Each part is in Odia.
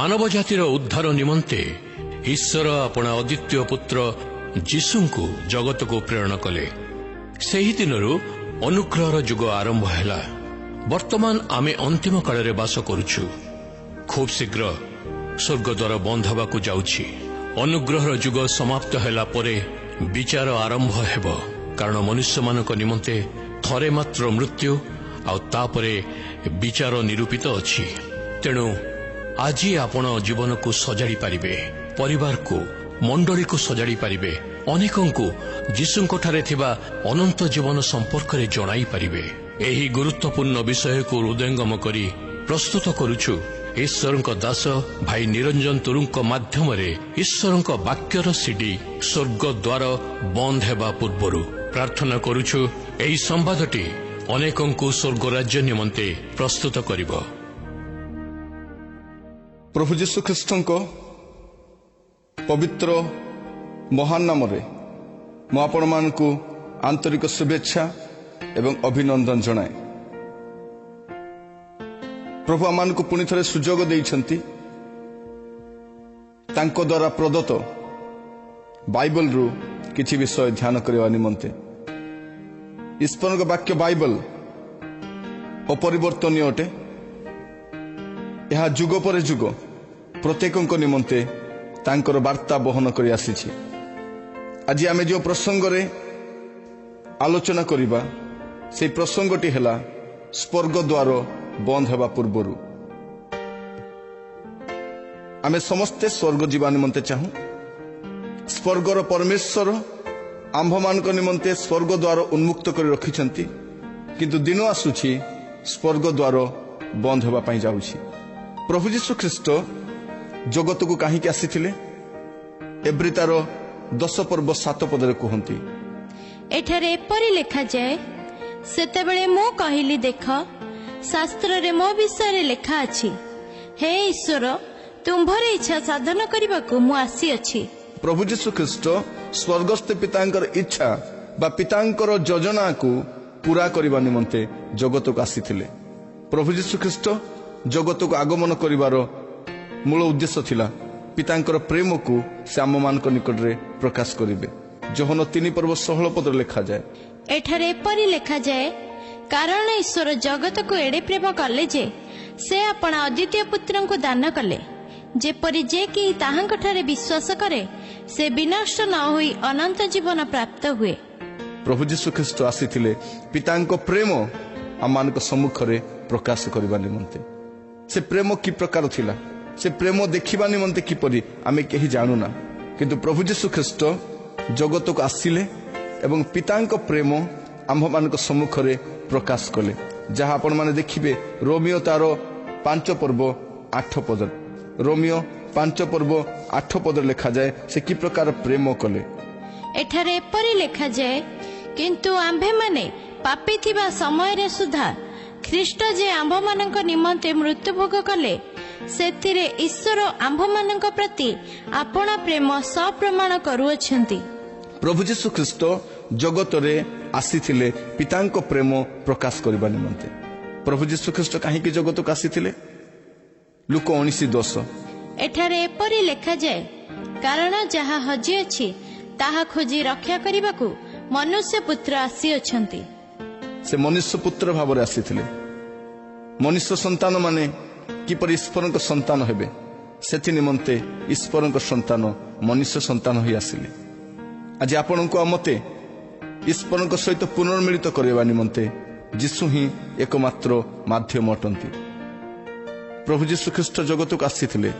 ମାନବ ଜାତିର ଉଦ୍ଧାର ନିମନ୍ତେ ଈଶ୍ୱର ଆପଣା ଅଦ୍ୱିତୀୟ ପୁତ୍ର ଯୀଶୁଙ୍କୁ ଜଗତକୁ ପ୍ରେରଣ କଲେ। ସେହି ଦିନରୁ ଅନୁଗ୍ରହର ଯୁଗ ଆରମ୍ଭ ହେଲା। ବର୍ତ୍ତମାନ ଆମେ ଅନ୍ତିମ କାଳରେ ବାସ କରୁଛୁ। ଖୁବ୍ ଶୀଘ୍ର ସ୍ୱର୍ଗଦ୍ୱାର ବନ୍ଦ ହେବାକୁ ଯାଉଛି। ଅନୁଗ୍ରହର ଯୁଗ ସମାପ୍ତ ହେଲା ପରେ ବିଚାର ଆରମ୍ଭ ହେବ, କାରଣ ମନୁଷ୍ୟମାନଙ୍କ ନିମନ୍ତେ ଥରେ ମାତ୍ର ମୃତ୍ୟୁ ଆଉ ତାପରେ ବିଚାର ନିରୂପିତ ଅଛି। ତେଣୁ ଆଜି ଆପଣ ଜୀବନକୁ ସଜାଡ଼ି ପାରିବେ, ପରିବାରକୁ, ମଣ୍ଡଳୀକୁ ସଜାଡ଼ି ପାରିବେ, ଅନେକଙ୍କୁ ଯୀଶୁଙ୍କଠାରେ ଥିବା ଅନନ୍ତ ଜୀବନ ସମ୍ପର୍କରେ ଜଣାଇ ପାରିବେ। ଏହି ଗୁରୁତ୍ୱପୂର୍ଣ୍ଣ ବିଷୟକୁ ହୃଦୟଙ୍ଗମ କରି ପ୍ରସ୍ତୁତ କରୁଛୁ ଈଶ୍ୱରଙ୍କ ଦାସ ଭାଇ ନିରଞ୍ଜନ ତୁରୁଙ୍କ ମାଧ୍ୟମରେ ଈଶ୍ୱରଙ୍କ ବାକ୍ୟର ସିଡି ସ୍ୱର୍ଗଦ୍ୱାର ବନ୍ଦ ହେବା ପୂର୍ବରୁ। ପ୍ରାର୍ଥନା କରୁଛୁ ଏହି ସମ୍ବାଦଟି ଅନେକଙ୍କୁ ସ୍ୱର୍ଗ ରାଜ୍ୟ ନିମନ୍ତେ ପ୍ରସ୍ତୁତ କରିବ। ପ୍ରଭୁ ଯୀଶୁ ଖ୍ରୀଷ୍ଟଙ୍କ ପବିତ୍ର ମହାନ ନାମରେ ମୁଁ ଆପଣମାନଙ୍କୁ ଆନ୍ତରିକ ଶୁଭେଚ୍ଛା ଏବଂ ଅଭିନନ୍ଦନ ଜଣାଏ। ପ୍ରଭୁ ଆମମାନଙ୍କୁ ପୁଣି ଥରେ ସୁଯୋଗ ଦେଇଛନ୍ତି ତାଙ୍କ ଦ୍ୱାରା ପ୍ରଦତ୍ତ ବାଇବଲରୁ କିଛି ବିଷୟ ଧ୍ୟାନ କରିବା ନିମନ୍ତେ। ଈଶ୍ୱରଙ୍କ ବାକ୍ୟ ବାଇବଲ ଅପରିବର୍ତ୍ତନୀୟ ଅଟେ। ଏହା ଯୁଗ ପରେ ଯୁଗ ପ୍ରତ୍ୟେକଙ୍କ ନିମନ୍ତେ ତାଙ୍କର ବାର୍ତ୍ତା ବହନ କରି ଆସିଛି। ଆଜି ଆମେ ଯେଉଁ ପ୍ରସଙ୍ଗରେ ଆଲୋଚନା କରିବା ସେହି ପ୍ରସଙ୍ଗଟି ହେଲା ସ୍ୱର୍ଗଦ୍ୱାର ବନ୍ଦ ହେବା ପୂର୍ବରୁ। ଆମେ ସମସ୍ତେ ସ୍ୱର୍ଗ ଯିବା ନିମନ୍ତେ ଚାହୁଁ। ସ୍ୱର୍ଗର ପରମେଶ୍ୱର ଆମ୍ଭମାନଙ୍କ ନିମନ୍ତେ ସ୍ୱର୍ଗଦ୍ୱାର ଉନ୍ମୁକ୍ତ କରି ରଖିଛନ୍ତି, କିନ୍ତୁ ଦିନ ଆସୁଛି ସ୍ୱର୍ଗଦ୍ୱାର ବନ୍ଦ ହେବା ପାଇଁ ଯାଉଛି। ପ୍ରଭୁ ଯୀଶୁ ଖ୍ରୀଷ୍ଟ ଜଗତକୁ କାହିଁକି ଆସିଥିଲେ? ଏବ୍ରୀ ତାର 10 ପର୍ବ 7 ପଦରେ କୁହନ୍ତି, ଏଠାରେ ଏପରି ଲେଖାଯାଏ, ସେତେବେଳେ ମୁଁ କହିଲି, ଦେଖ, ଶାସ୍ତ୍ରରେ ମୋ ବିଷୟରେ ଲେଖା ଅଛି, ହେ ଈଶ୍ୱର, ତୁମ୍ଭର ଇଚ୍ଛା ସାଧନ କରିବାକୁ ମୁଁ ଆସିଅଛି। ପ୍ରଭୁ ଯୀଶୁ ଖ୍ରୀଷ୍ଟ ସ୍ୱର୍ଗସ୍ଥ ପିତାଙ୍କର ଇଚ୍ଛା ବା ପିତାଙ୍କର ଯୋଜନାକୁ ପୂରା କରିବା ନିମନ୍ତେ ଜଗତକୁ ଆସିଥିଲେ। ପ୍ରଭୁ ଯୀଶୁ ଖ୍ରୀଷ୍ଟ ଜଗତକୁ ଆଗମନ କରିବାର ମୂଳ ଉଦ୍ଦେଶ୍ୟ ଥିଲା ପିତାଙ୍କର ପ୍ରେମକୁ ସେ ଆମମାନଙ୍କ ନିକଟରେ ପ୍ରକାଶ କରିବେ। ଯୋହନ 3 ପର୍ବ 16 ପଦରେ ଲେଖାଯାଏ, ଏଠାରେ ଏପରି ଲେଖାଯାଏ, କାରଣ ଈଶ୍ୱର ଜଗତକୁ ଏଡ଼େ ପ୍ରେମ କଲେ ଯେ ସେ ଆପଣା ଅଦ୍ୱିତୀୟ ପୁତ୍ରଙ୍କୁ ଦାନ କଲେ, ଯେପରି ଯେ କେହି ତାହାଙ୍କଠାରେ ବିଶ୍ୱାସ କରେ ସେ ବିନଷ୍ଟ ନ ହୋଇ ଅନନ୍ତ ଜୀବନ ପ୍ରାପ୍ତ ହୁଏ। ପ୍ରଭୁ ଯୀଶୁ ଖ୍ରୀଷ୍ଟ ଆସିଥିଲେ ପିତାଙ୍କ ପ୍ରେମ ଆମମାନଙ୍କ ସମ୍ମୁଖରେ ପ୍ରକାଶ କରିବା ନିମନ୍ତେ। ସେ ପ୍ରେମ କି ପ୍ରକାର ଥିଲା, ସେ ପ୍ରେମ ଦେଖିବା ନିମନ୍ତେ କିପରି ଆମେ କେହି ଜାଣୁନା, କିନ୍ତୁ ପ୍ରଭୁ ଯୀଶୁ ଖ୍ରୀଷ୍ଟ ଜଗତକୁ ଆସିଲେ ଏବଂ ପିତାଙ୍କ ପ୍ରେମ ଆମ୍ଭମାନଙ୍କ ସମ୍ମୁଖରେ ପ୍ରକାଶ କଲେ, ଯାହା ଆପଣମାନେ ଦେଖିବେ ରୋମିଓ ତାର 5 ପର୍ବ 8 ପଦରେ। ରୋମିଓ 5 ପର୍ବ 8 ପଦରେ ଲେଖାଯାଏ ସେ କି ପ୍ରକାର ପ୍ରେମ କଲେ। ଏଠାରେ ଏପରି ଲେଖାଯାଏ, କିନ୍ତୁ ଆମ୍ଭେମାନେ ପାପୀ ଥିବା ସମୟରେ ସୁଦ୍ଧା ଖ୍ରୀଷ୍ଟ ଯେ ଆମ୍ଭମାନଙ୍କ ନିମନ୍ତେ ମୃତ୍ୟୁଭୋଗ କଲେ, ସେଥିରେ ଈଶ୍ୱର ଆମ୍ଭମାନଙ୍କ ପ୍ରତି ଆପଣା ପ୍ରେମ ସପ୍ରମାଣ କରୁଅଛନ୍ତି। ପ୍ରଭୁ ଯୀଶୁ ଖ୍ରୀଷ୍ଟ ଜଗତରେ ଆସିଥିଲେ ପିତାଙ୍କ ପ୍ରେମ ପ୍ରକାଶ କରିବା ନିମନ୍ତେ। ପ୍ରଭୁ ଯୀଶୁ ଖ୍ରୀଷ୍ଟ କାହିଁକି ଜଗତକୁ ଆସିଥିଲେ? ଲୁକ 19:10। ଏଠାରେ ଏପରି ଲେଖାଯାଏ, କାରଣ ଯାହା ହଜିଅଛି ତାହା ଖୋଜି ରକ୍ଷା କରିବାକୁ ମନୁଷ୍ୟ ପୁତ୍ର ଆସିଅଛନ୍ତି। ସେ ମନୁଷ୍ୟ ପୁତ୍ର ଭାବରେ ଆସିଥିଲେ। ମନୁଷ୍ୟ ସନ୍ତାନ ମାନେ କିପରି ଈଶ୍ୱରଙ୍କ ସନ୍ତାନ ହେବେ, ସେଥି ନିମନ୍ତେ ଈଶ୍ୱରଙ୍କ ସନ୍ତାନ ମନୁଷ୍ୟ ସନ୍ତାନ ହୋଇ ଆସିଲେ। ଆଜି ଆପଣଙ୍କୁ ଆଉ ମୋତେ ଈଶ୍ୱରଙ୍କ ସହିତ ପୁନର୍ମିଳିତ କରିବା ନିମନ୍ତେ ଯୀଶୁ ହିଁ ଏକମାତ୍ର ମାଧ୍ୟମ ଅଟନ୍ତି। ପ୍ରଭୁ ଯୀଶୁ ଖ୍ରୀଷ୍ଟ ଜଗତକୁ ଆସିଥିଲେ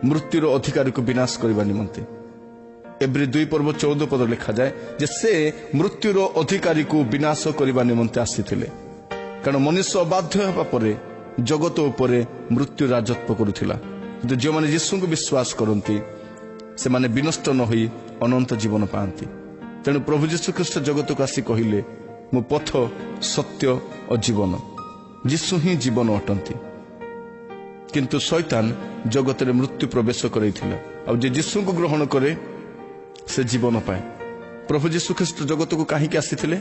ମୃତ୍ୟୁର ଅଧିକାରୀକୁ ବିନାଶ କରିବା ନିମନ୍ତେ। ଏବ୍ରୀ 2 ପର୍ବ 14 ପଦ ଲେଖାଯାଏ ଯେ ସେ ମୃତ୍ୟୁର ଅଧିକାରୀକୁ ବିନାଶ କରିବା ନିମନ୍ତେ ଆସିଥିଲେ, କାରଣ ମନୁଷ୍ୟ ଅବାଧ୍ୟ ହେବା ପରେ ଜଗତ ଉପରେ ମୃତ୍ୟୁ ରାଜତ୍ୱ କରୁଥିଲା, କିନ୍ତୁ ଯେଉଁମାନେ ଯୀଶୁଙ୍କୁ ବିଶ୍ୱାସ କରନ୍ତି ସେମାନେ ବିନଷ୍ଟ ନ ହୋଇ ଅନନ୍ତ ଜୀବନ ପାଆନ୍ତି। ତେଣୁ ପ୍ରଭୁ ଯୀଶୁ ଖ୍ରୀଷ୍ଟ ଜଗତକୁ ଆସି କହିଲେ, ମୁଁ ପଥ, ସତ୍ୟ ଓ ଜୀବନ। ଯୀଶୁ ହିଁ ଜୀବନ ଅଟନ୍ତି, କିନ୍ତୁ ଶୈତାନ ଜଗତରେ ମୃତ୍ୟୁ ପ୍ରବେଶ କରାଇଥିଲା, ଆଉ ଯେ ଯୀଶୁଙ୍କୁ ଗ୍ରହଣ କରେ ସେ ଜୀବନ ପାଏ। ପ୍ରଭୁ ଯୀଶୁ ଖ୍ରୀଷ୍ଟ ଜଗତକୁ କାହିଁକି ଆସିଥିଲେ?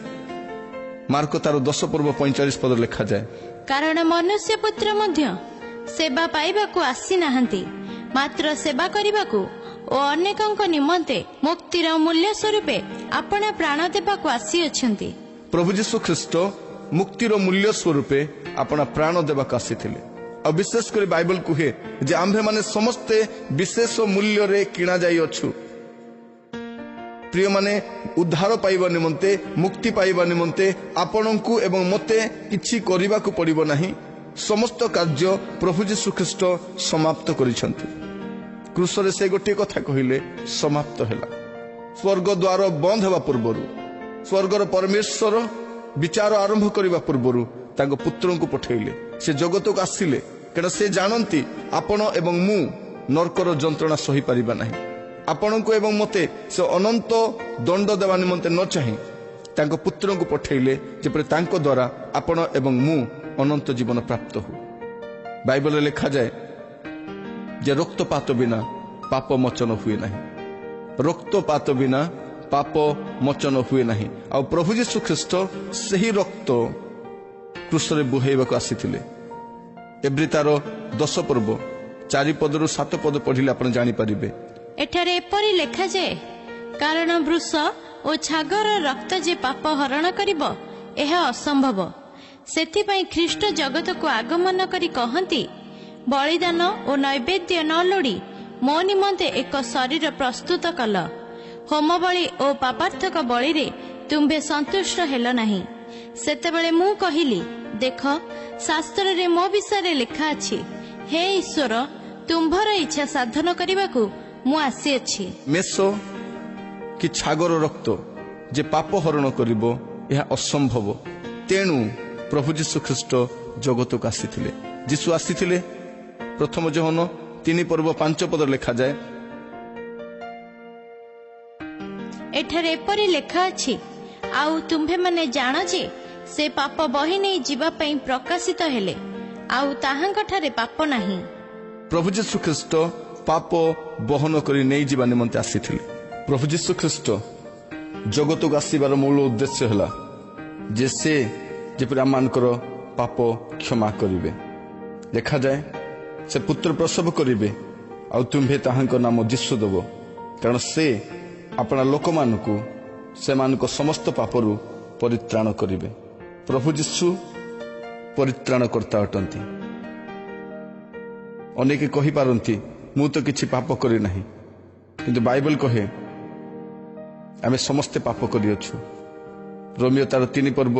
ମାର୍କ ତାର 10 ପର୍ବ 45 ପଦରେ ଲେଖାଯାଏ, କାରଣ ମନୁଷ୍ୟ ପୁତ୍ର ମଧ୍ୟ ସେବା ପାଇବାକୁ ଆସିନାହାନ୍ତି, ମାତ୍ର ସେବା କରିବାକୁ ଓ ଅନେକଙ୍କ ନିମନ୍ତେ ମୁକ୍ତିର ମୂଲ୍ୟ ସ୍ୱରୂପେ ଆପଣା ପ୍ରାଣ ଦେବାକୁ ଆସିଅଛନ୍ତି। ପ୍ରଭୁ ଯୀଶୁ ଖ୍ରୀଷ୍ଟ ମୁକ୍ତିର ମୂଲ୍ୟ ସ୍ୱରୂପେ ଆପଣା ପ୍ରାଣ ଦେବାକୁ ଆସିଥିଲେ। ଆଉ ବିଶେଷ କରି ବାଇବଲ କୁହେ ଯେ ଆମ୍ଭେମାନେ ସମସ୍ତେ ବିଶେଷ ମୂଲ୍ୟରେ କିଣା ଯାଇଅଛୁ। ପ୍ରିୟମାନେ, ଉଦ୍ଧାର ପାଇବା ନିମନ୍ତେ, ମୁକ୍ତି ପାଇବା ନିମନ୍ତେ ଆପଣଙ୍କୁ ଏବଂ ମୋତେ କିଛି କରିବାକୁ ପଡ଼ିବ ନାହିଁ। ସମସ୍ତ କାର୍ଯ୍ୟ ପ୍ରଭୁ ଯୀଶୁ ଖ୍ରୀଷ୍ଟ ସମାପ୍ତ କରିଛନ୍ତି। କ୍ରୁଶରେ ସେ ଗୋଟିଏ କଥା କହିଲେ, ସମାପ୍ତ ହେଲା। ସ୍ୱର୍ଗ ଦ୍ୱାର ବନ୍ଦ ହେବା ପୂର୍ବରୁ, ସ୍ୱର୍ଗର ପରମେଶ୍ୱର ବିଚାର ଆରମ୍ଭ କରିବା ପୂର୍ବରୁ ତାଙ୍କ ପୁତ୍ରଙ୍କୁ ପଠାଇଲେ। ସେ ଜଗତକୁ ଆସିଲେ କାରଣ ସେ ଜାଣନ୍ତି ଆପଣ ଏବଂ ମୁଁ ନର୍କର ଯନ୍ତ୍ରଣା ସହିପାରିବା ନାହିଁ। ଆପଣଙ୍କୁ ଏବଂ ମୋତେ ସେ ଅନନ୍ତ ଦଣ୍ଡ ଦେବା ନିମନ୍ତେ ନ ଚାହିଁ ତାଙ୍କ ପୁତ୍ରଙ୍କୁ ପଠାଇଲେ, ଯେପରି ତାଙ୍କ ଦ୍ୱାରା ଆପଣ ଏବଂ ମୁଁ ଅନନ୍ତ ଜୀବନ ପ୍ରାପ୍ତ ହଉ। ବାଇବଲରେ ଲେଖାଯାଏ ଯେ ରକ୍ତପାତ ବିନା ପାପ ମୋଚନ ହୁଏ ନାହିଁ। ରକ୍ତପାତ ବିନା ପାପ ମୋଚନ ହୁଏ ନାହିଁ। ଆଉ ପ୍ରଭୁ ଯୀଶୁ ଖ୍ରୀଷ୍ଟ ସେହି ରକ୍ତ କ୍ରୁଶରେ ବୁହାଇବାକୁ ଆସିଥିଲେ। ଏବ୍ରୀ ତାର 10 ପର୍ବ 4 ପଦରୁ 7 ପଦ ପଢିଲେ ଆପଣ ଜାଣିପାରିବେ। ଏଠାରେ ଏପରି ଲେଖାଯାଏ, କାରଣ ବୃଷ ଓ ଛାଗର ରକ୍ତ ଯେ ପାପ ହରଣ କରିବ, ଏହା ଅସମ୍ଭବ। ସେଥିପାଇଁ ଖ୍ରୀଷ୍ଟ ଜଗତକୁ ଆଗମନ କରି କହନ୍ତି, ବଳିଦାନ ଓ ନୈବେଦ୍ୟ ନ ଲୋଡ଼ି ମୋ ନିମନ୍ତେ ଏକ ଶରୀର ପ୍ରସ୍ତୁତ କଲ। ହୋମବଳି ଓ ପାପାର୍ଥକ ବଳିରେ ତୁମ୍ଭେ ସନ୍ତୁଷ୍ଟ ହେଲ ନାହିଁ। ସେତେବେଳେ ମୁଁ କହିଲି, ଦେଖ, ଶାସ୍ତ୍ରରେ ମୋ ବିଷୟରେ ଲେଖା ଅଛି, ହେ ଈଶ୍ୱର, ତୁମ୍ଭର ଇଚ୍ଛା ସାଧନ କରିବାକୁ ମୁଁ ଆସିଅଛି। ମେଷ କି ଛାଗର ରକ୍ତ ଯେ ପାପ ହରଣ କରିବ, ଏହା ଅସମ୍ଭବ। ତେଣୁ ପ୍ରଭୁ ଯୀଶୁ ଖ୍ରୀଷ୍ଟ ଜଗତକୁ ଆସିଥିଲେ। ଯୀଶୁ ଆସିଥିଲେ, ପ୍ରଥମ ଯୋହନ 3 ପର୍ବ 5 ପଦ ଲେଖାଯାଏ, ଏଠାରେ ଏପରି ଲେଖା ଅଛି, ଆଉ ତୁମ୍ଭେମାନେ ଜାଣ ଯେ ସେ ପାପ ବହି ନେଇ ଯିବା ପାଇଁ ପ୍ରକାଶିତ ହେଲେ, ଆଉ ତାହାଙ୍କଠାରେ ପାପ ନାହିଁ। ପ୍ରଭୁ ଯୀଶୁ ଖ୍ରୀଷ୍ଟ ପାପ ବହନ କରି ନେଇଯିବା ନିମନ୍ତେ ଆସିଥିଲେ। ପ୍ରଭୁ ଯୀଶୁ ଖ୍ରୀଷ୍ଟ ଜଗତକୁ ଆସିବାର ମୂଳ ଉଦ୍ଦେଶ୍ୟ ହେଲା ଯେ ସେ ଯେପରି ଆମମାନଙ୍କର ପାପ କ୍ଷମା କରିବେ। ଲେଖାଯାଏ, ସେ ପୁତ୍ର ପ୍ରସବ କରିବେ, ଆଉ ତୁମ୍ଭେ ତାହାଙ୍କ ନାମ ଯୀଶୁ ଦେବ, କାରଣ ସେ ଆପଣା ଲୋକମାନଙ୍କୁ ସେମାନଙ୍କ ସମସ୍ତ ପାପରୁ ପରିତ୍ରାଣ କରିବେ। ପ୍ରଭୁ ଯୀଶୁ ପରିତ୍ରାଣକର୍ତ୍ତା ଅଟନ୍ତି। ଅନେକ କହିପାରନ୍ତି, ମୁଁ ତ କିଛି ପାପ କରିନାହିଁ, କିନ୍ତୁ ବାଇବଲ କହେ ଆମେ ସମସ୍ତେ ପାପ କରିଅଛୁ। ରୋମିଓ ତାର 3 ପର୍ବ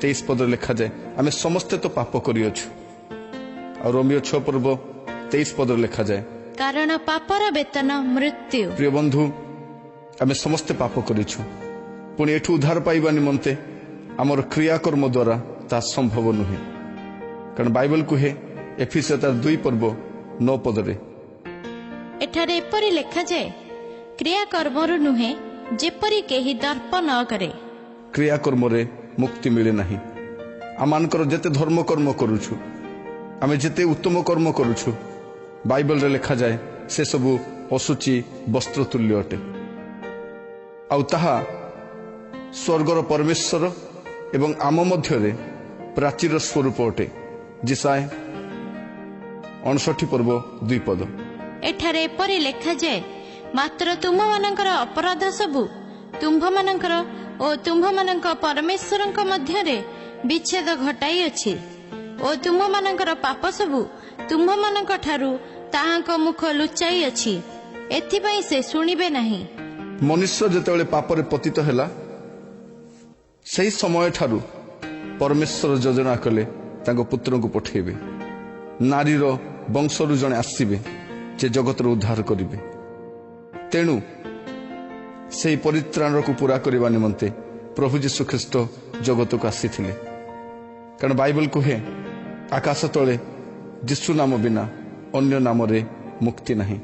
23 ପଦରେ ଲେଖାଯାଏ, ଆମେ ସମସ୍ତେ ତ ପାପ କରିଅଛୁ। ଆଉ ରୋମିଓ 6 ପର୍ବ 23 ପଦରେ ଲେଖାଯାଏ, କାରଣ ପାପର ବେତନ ମୃତ୍ୟୁ। ପ୍ରିୟ ବନ୍ଧୁ, ଆମେ ସମସ୍ତେ ପାପ କରିଛୁ। ପୁଣି ଏଠୁ ଉଦ୍ଧାର ପାଇବା ନିମନ୍ତେ ଆମର କ୍ରିୟାକର୍ମ ଦ୍ୱାରା ତାହା ସମ୍ଭବ ନୁହେଁ। କାରଣ ବାଇବଲ କୁହେ ଏଫିସିୟ ତାର 2 ପର୍ବ 9 ପଦରେ, ଏଠାରେ ଏପରି ଲେଖାଯାଏ, କ୍ରିୟାକର୍ମରୁ ନୁହେଁ, ଯେପରି କେହି ଦର୍ପ ନ କରେ। କ୍ରିୟାକର୍ମରେ ମୁକ୍ତି ମିଳେ ନାହିଁ। ଆମମାନଙ୍କର ଯେତେ ଧର୍ମକର୍ମ କରୁଛୁ, ଆମେ ଯେତେ ଉତ୍ତମ କର୍ମ କରୁଛୁ, ବାଇବଲରେ ଲେଖାଯାଏ ସେସବୁ ଅଶୁଚି ବସ୍ତ୍ର ତୁଲ୍ୟ ଅଟେ। ଆଉ ତାହା ସ୍ୱର୍ଗର ପରମେଶ୍ୱର ଏବଂ ଆମ ମଧ୍ୟରେ ପ୍ରାଚୀର ସ୍ୱରୂପ ଅଟେ। ଯିଶାୟ 59 ପର୍ବ 2 ପଦ। ଏଠାରେ ଏପରି ଲେଖାଯାଏ, ମାତ୍ର ତୁମମାନଙ୍କର ଅପରାଧ ସବୁ ତୁମ୍ଭମାନଙ୍କର ଓ ତୁମ୍ଭମାନଙ୍କ ପରମେଶ୍ୱରଙ୍କ ମଧ୍ୟରେ ବିଚ୍ଛେଦ ଘଟାଇଅଛି, ଓ ତୁମ୍ଭମାନଙ୍କର ପାପ ସବୁ ତୁମ୍ଭମାନଙ୍କ ଠାରୁ ତାହାଙ୍କ ମୁଖ ଲୁଚାଇଅଛି, ଏଥିପାଇଁ ସେ ଶୁଣିବେ ନାହିଁ। ମନୁଷ୍ୟ ଯେତେବେଳେ ପାପରେ ପତିତ ହେଲା, ସେହି ସମୟଠାରୁ ପରମେଶ୍ୱର ଯୋଜନା କଲେ ତାଙ୍କ ପୁତ୍ରଙ୍କୁ ପଠାଇବେ। ନାରୀର ବଂଶରୁ ଜଣେ ଆସିବେ ଯେ ଜଗତର ଉଦ୍ଧାର କରିବେ। ତେଣୁ ସେହି ପରିତ୍ରାଣକୁ ପୂରା କରିବା ନିମନ୍ତେ ପ୍ରଭୁ ଯୀଶୁ ଖ୍ରୀଷ୍ଟ ଜଗତକୁ ଆସିଥିଲେ। କାରଣ ବାଇବଲ କୁହେ, ଆକାଶ ତଳେ ଯୀଶୁ ନାମ ବିନା ଅନ୍ୟ ନାମରେ ମୁକ୍ତି ନାହିଁ।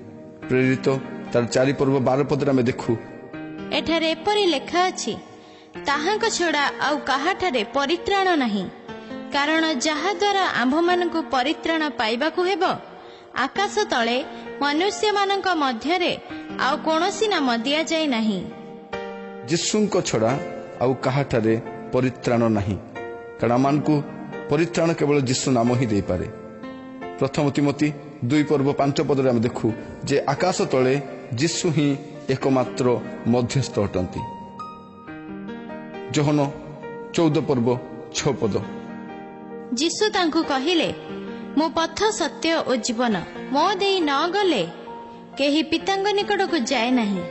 ପ୍ରେରିତ ତାର 4 ପର୍ବ 12 ପଦରେ ଆମେ ଦେଖୁ, ଏଠାରେ ଏପରି ଲେଖା ଅଛି, ତାହାଙ୍କ ଛଡ଼ା ଆଉ କାହାଠାରେ ପରିତ୍ରାଣ ନାହିଁ, କାରଣ ଯାହାଦ୍ୱାରା ଆମ୍ଭମାନଙ୍କୁ ପରିତ୍ରାଣ ପାଇବାକୁ ହେବ, ଆକାଶ ତଳେ ମନୁଷ୍ୟମାନଙ୍କ ମଧ୍ୟରେ ଆଉ କୌଣସି ନାମ ଦିଆଯାଇ ନାହିଁ। ଯୀଶୁଙ୍କ ଛଡ଼ା ଆଉ କାହାଠାରେ ପରିତ୍ରାଣ ନାହିଁ, କାରଣ ଆମମାନଙ୍କୁ ପରିତ୍ରାଣ କେବଳ ଯୀଶୁ ନାମ ହିଁ ଦେଇପାରେ। ପ୍ରଥମ ତିମୋଥୀ 2:5 ଆମେ ଦେଖୁ ଯେ ଆକାଶ ତଳେ ଯୀଶୁ ହିଁ ଏକମାତ୍ର ମଧ୍ୟସ୍ଥ ଅଟନ୍ତି। ଯୋହନ 14:6 ଯୀଶୁ ତାଙ୍କୁ କହିଲେ, ମୁଁ ପଥ ସତ୍ୟ ଓ ଜୀବନ, ମୋ ଦେଇ ନ ଗଲେ କେହି ପିତାଙ୍କ ନିକଟକୁ ଯାଏ ନାହିଁ।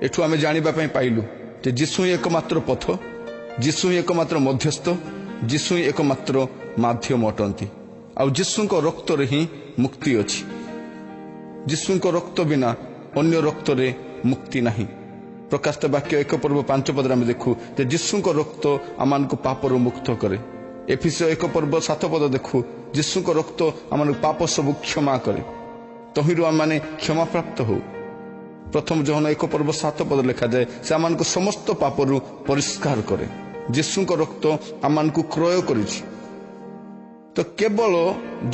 ଏଠୁ ଆମେ ଜାଣିବା ପାଇଁ ପାଇଲୁ ଯେ ଯୀଶୁ ହିଁ ଏକମାତ୍ର ପଥ, ଯୀଶୁ ହିଁ ଏକମାତ୍ର ମଧ୍ୟସ୍ଥ, ଯୀଶୁ ହିଁ ଏକମାତ୍ର ମାଧ୍ୟମ ଅଟନ୍ତି। ଆଉ ଯୀଶୁଙ୍କ ରକ୍ତରେ ହିଁ ମୁକ୍ତି ଅଛି। ଯୀଶୁଙ୍କ ରକ୍ତ ବିନା ଅନ୍ୟ ରକ୍ତରେ ମୁକ୍ତି ନାହିଁ। ପ୍ରକାଶିତ ବାକ୍ୟ 1:5 ଆମେ ଦେଖୁ ଯେ ଯୀଶୁଙ୍କ ରକ୍ତ ଆମମାନଙ୍କୁ ପାପରୁ ମୁକ୍ତ କରେ। ଏଫେସୀୟ 1:7 ଦେଖୁ ଯୀଶୁଙ୍କ ରକ୍ତ ଆମମାନଙ୍କୁ ପାପ ସବୁ କ୍ଷମା କରେ, ତହିଁରୁ ଆମମାନେ କ୍ଷମାପ୍ରାପ୍ତ ହଉ। ପ୍ରଥମ ଯୋହନ 1:7 ଲେଖାଯାଏ, ସେ ଆମମାନଙ୍କୁ ସମସ୍ତ ପାପରୁ ପରିଷ୍କାର କରେ। ଯୀଶୁଙ୍କ ରକ୍ତ ଆମମାନଙ୍କୁ କ୍ରୟ କରିଛି। ତ କେବଳ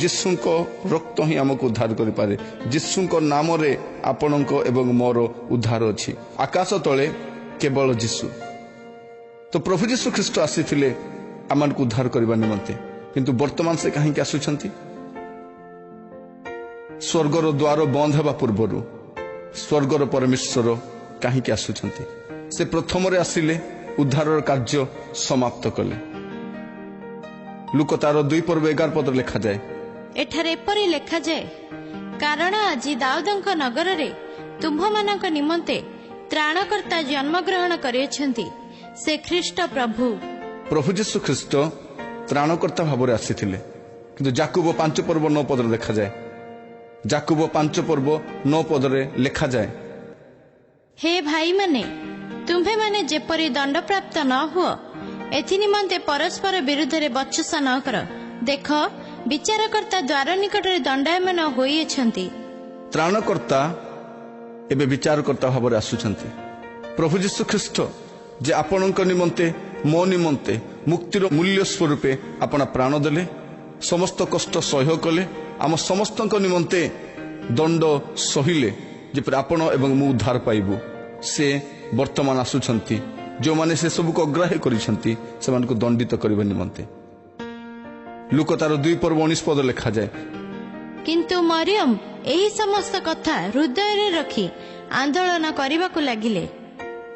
ଯୀଶୁଙ୍କ ରକ୍ତ ହିଁ ଆମକୁ ଉଦ୍ଧାର କରିପାରେ। ଯୀଶୁଙ୍କ ନାମରେ ଆପଣଙ୍କ ଏବଂ ମୋର ଉଦ୍ଧାର ଅଛି। ଆକାଶ ତଳେ କେବଳ ଯୀଶୁ। ତ ପ୍ରଭୁ ଯୀଶୁ ଖ୍ରୀଷ୍ଟ ଆସିଥିଲେ ଆମମାନଙ୍କୁ ଉଦ୍ଧାର କରିବା ନିମନ୍ତେ, କିନ୍ତୁ ବର୍ତ୍ତମାନ ସେ କାହିଁକି ଆସୁଛନ୍ତି? ସ୍ୱର୍ଗର ଦ୍ୱାର ବନ୍ଦ ହେବା ପୂର୍ବରୁ ସ୍ୱର୍ଗର ପରମେଶ୍ୱର କାହିଁକି ଆସୁଛନ୍ତି? ସେ ପ୍ରଥମରେ ଆସିଲେ ଉଦ୍ଧାରର କାର୍ଯ୍ୟ ସମାପ୍ତ କଲେ। ଲୁକ ତାର 2:11 ଲେଖାଯାଏ, ଏଠାରେ ଏପରି ଲେଖାଯାଏ, କାରଣ ଆଜି ଦାଉଦଙ୍କ ନଗରରେ ତୁମ୍ଭମାନଙ୍କ ନିମନ୍ତେ ତ୍ରାଣକର୍ତ୍ତା ଜନ୍ମଗ୍ରହଣ କରିଅଛନ୍ତି, ସେ ଖ୍ରୀଷ୍ଟ ପ୍ରଭୁ। ପ୍ରଭୁ ଯୀଶୁ ଖ୍ରୀଷ୍ଟ ତ୍ରାଣକର୍ତ୍ତା ଭାବରେ ଆସିଥିଲେ। କିନ୍ତୁ ଯାକୁବ 5:9 ଲେଖାଯାଏ, ଯାକୁବ 5:9 ଲେଖାଯାଏ, ହେ ଭାଇମାନେ, ତୁମ୍ଭେମାନେ ଯେପରି ଦଣ୍ଡପ୍ରାପ୍ତ ନ ହୁଅ, ଏଥି ନିମନ୍ତେ ପରସ୍ପର ବିରୁଦ୍ଧରେ ବଚସା ନ କର। ଦେଖ, ବିଚାରକର୍ତ୍ତା ଦ୍ୱାର ନିକଟରେ ଦଣ୍ଡାୟମାନ ହୋଇଅଛନ୍ତି। ତ୍ରାଣକର୍ତ୍ତା ଏବେ ବିଚାରକର୍ତ୍ତା ଭାବରେ ଆସୁଛନ୍ତି। ପ୍ରଭୁ ଯୀଶୁ ଖ୍ରୀଷ୍ଟ ଯେ ଆପଣଙ୍କ ନିମନ୍ତେ, ମୋ ନିମନ୍ତେ ମୁକ୍ତିର ମୂଲ୍ୟ ସ୍ୱରୂପେ ଆପଣ ପ୍ରାଣ ଦେଲେ, ସମସ୍ତ କଷ୍ଟ ସହ୍ୟ କଲେ, ଆମ ସମସ୍ତଙ୍କ ନିମନ୍ତେ ଦଣ୍ଡ ସହିଲେ, ଯେପରି ଆପଣ ଏବଂ ମୁଁ ଉଦ୍ଧାର ପାଇବୁ। ସେ ବର୍ତ୍ତମାନ ଆସୁଛନ୍ତି। ଯେଉଁମାନେ ସେ ସବୁକୁ ଅଗ୍ରାହ୍ୟ କରିଛନ୍ତି ସେମାନଙ୍କୁ ଦଣ୍ଡିତ କରିବା ନିମନ୍ତେ। ଲୁକ ତାର 2:19 ଲେଖାଯାଏ, କିନ୍ତୁ ମରିୟମ ଏହି ସମସ୍ତ କଥା ହୃଦୟରେ ରଖି ଆନ୍ଦୋଳନ କରିବାକୁ ଲାଗିଲେ।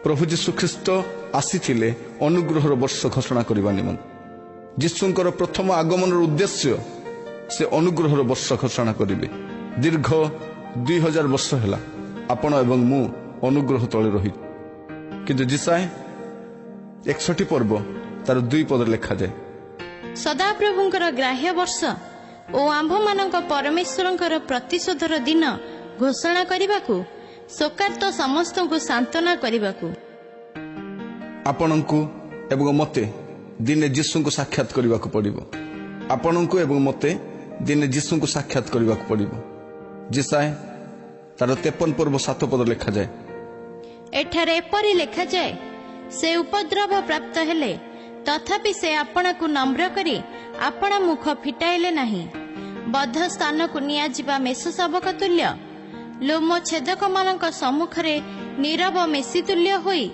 ପ୍ରଭୁ ଯୀଶୁ ଖ୍ରୀଷ୍ଟ ଆସିଥିଲେ ଅନୁଗ୍ରହର ବର୍ଷ ଘୋଷଣା କରିବା ନିମନ୍ତେ। ଯୀଶୁଙ୍କର ପ୍ରଥମ ଆଗମନର ଉଦ୍ଦେଶ୍ୟ ସେ ଅନୁଗ୍ରହର ବର୍ଷ ଘୋଷଣା କରିବେ। ଦୀର୍ଘ 2000 ବର୍ଷ ହେଲା ଆପଣ ଏବଂ ମୁଁ ଅନୁଗ୍ରହ ତଳେ ରହି, କିନ୍ତୁ ଯିଶାୟ 61 ପର୍ବ ତାର 2 ଲେଖାଯାଏ, ସଦାପ୍ରଭୁଙ୍କର ଗ୍ରାହ୍ୟ ବର୍ଷ ଓ ଆମ୍ଭମାନଙ୍କ ପରମେଶ୍ୱରଙ୍କର ପ୍ରତିଶୋଧର ଦିନ ଘୋଷଣା କରିବାକୁ, ଶୋକାର୍ତ୍ତ ସମସ୍ତଙ୍କୁ ସାନ୍ତ୍ୱନା କରିବାକୁ। ଆପଣଙ୍କୁ ଏବଂ ମୋତେ ଦିନେ ଯୀଶୁଙ୍କୁ ସାକ୍ଷାତ କରିବାକୁ ପଡ଼ିବ। ଆପଣଙ୍କୁ ଏବଂ ମୋତେ ଦିନେ ଯୀଶୁଙ୍କୁ ସାକ୍ଷାତ କରିବାକୁ ପଡ଼ିବ। ଯିଶାୟ ତାର 53 ପର୍ବ 7 ଲେଖାଯାଏ, ଏଠାରେ ଏପରି ଲେଖାଯାଏ, ସେ ଉପଦ୍ରବ ପ୍ରାପ୍ତ ହେଲେ, ତଥାପି ସେ ଆପଣଙ୍କୁ ନମ୍ର କରି ଆପଣା ମୁଖ ଫିଟାଇଲେ ନାହିଁ। ବଦ୍ଧ ସ୍ଥାନକୁ ନିଆଯିବା ମେଷ ଶାବକ ତୁଲ୍ୟ, ଲୋମ ଛେଦକମାନଙ୍କ ସମ୍ମୁଖରେ ନୀରବ ମେଷି ତୁଲ୍ୟ ହୋଇ